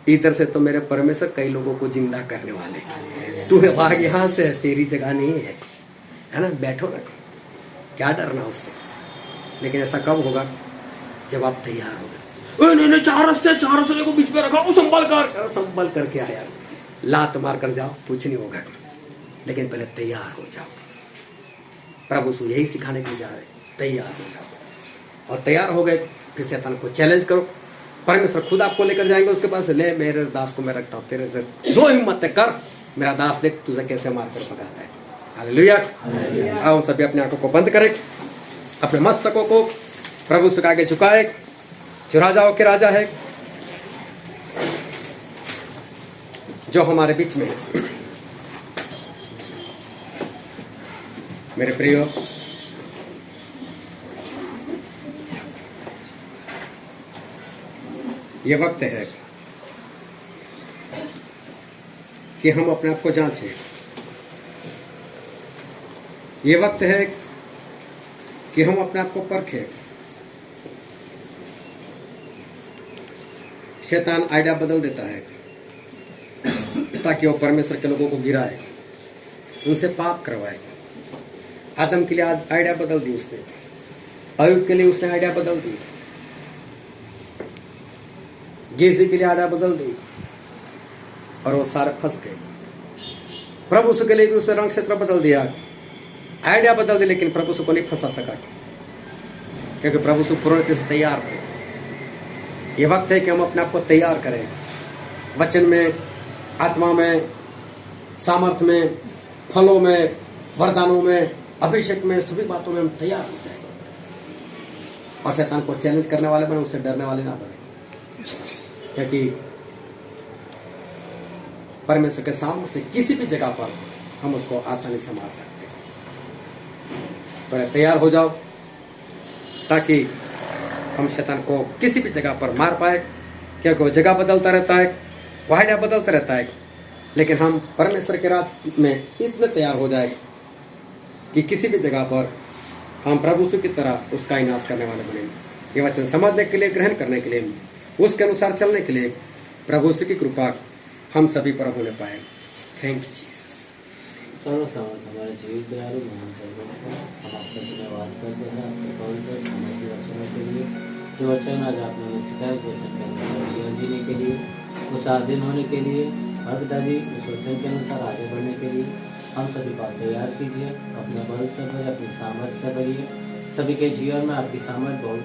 इधर से तो मेरे परमेश्वर कई लोगों को जिंदा करने वाले, तू है भाग यहाँ से, तेरी जगह नहीं है ना, बैठो ना, क्या डरना उससे। लेकिन ऐसा कब होगा? जब आप तैयार हो गए। नहीं, चार रास्ते को बीच में रखा, संभल करके आया, लात मार कर जाओ, कुछ नहीं होगा, लेकिन पहले तैयार हो जाओ। प्रभु से यही सिखाने के लिए जा रहे, तैयार हो जाओ। और तैयार हो गए, फिर शैतान को चैलेंज करो, परमेश्वर खुद आपको लेकर जाएंगे उसके पास, ले मेरे दास को मैं रखता हूँ तेरे से, जो हिम्मत है कर, मेरा दास देख तुझे कैसे मारकर भगाता है। हालेलुया। आओ सभी अपने आंखों को बंद करें, अपने मस्तकों को प्रभु से आगे झुकाए, जो राजाओं के राजा है, जो हमारे बीच में है। मेरे प्रियो, ये वक्त है कि हम अपने आप को जांचें। ये वक्त है कि हम अपने आप को परखें। शैतान आइडिया बदल देता है ताकि वो परमेश्वर के लोगों को गिराए, उनसे पाप करवाए। आदम के लिए आइडिया बदल दी उसने, अय्यूब के लिए उसने आइडिया बदल दी, गेजी के लिए आइडिया बदल दी, और वो सारे फंस गए। प्रभु के लिए भी उसने रंग क्षेत्र बदल दिया, आइडिया बदल दी, लेकिन प्रभु को नहीं फंसा सका, क्योंकि प्रभु पूर्ण से तैयार थे। ये वक्त है कि हम अपने आप को तैयार करें, वचन में, आत्मा में, सामर्थ्य में, फलों में, वरदानों में, अभिषेक में सभी बातों में हम तैयार हो जाए और शैतान को चैलेंज करने वाले बने, उससे डरने वाले ना बने, क्योंकि परमेश्वर के सामने से किसी भी जगह पर हम उसको आसानी से मार सकते हैं। तो तैयार हो जाओ ताकि हम शैतान को किसी भी जगह पर मार पाए, क्योंकि वो जगह बदलता रहता है, वाहिड़ा बदलता रहता है, लेकिन हम परमेश्वर के राज में इतने तैयार हो जाए कि किसी भी जगह पर हम प्रभु यीशु की तरह उसका ही नाश करने वाले बने। ये वचन समझने के लिए, ग्रहण करने के लिए, उसके अनुसार चलने के लिए प्रभु यीशु की कृपा हम सभी पर होने पाए। Thank you Jesus. सर्वसमर्थ हमारे जीवित दयालु महान परमेश्वर, हम आपका धन्यवाद करते हैं आपके पवित्र सामर्थ्य वचनों के लिए, जो वचन आज आपने हमें सिखाया, उस वचन के अनुसार जीवन जीने के लिए, उस आधीन होने के लिए, और पिताजी उस वचन के अनुसार आगे बढ़ने के लिए हम सभी को तैयार कीजिए। अपने बल से भरिए, अपनी सामर्थ्य से भरिए, सभी के जीवन में आपकी सामर्थ्य बहुत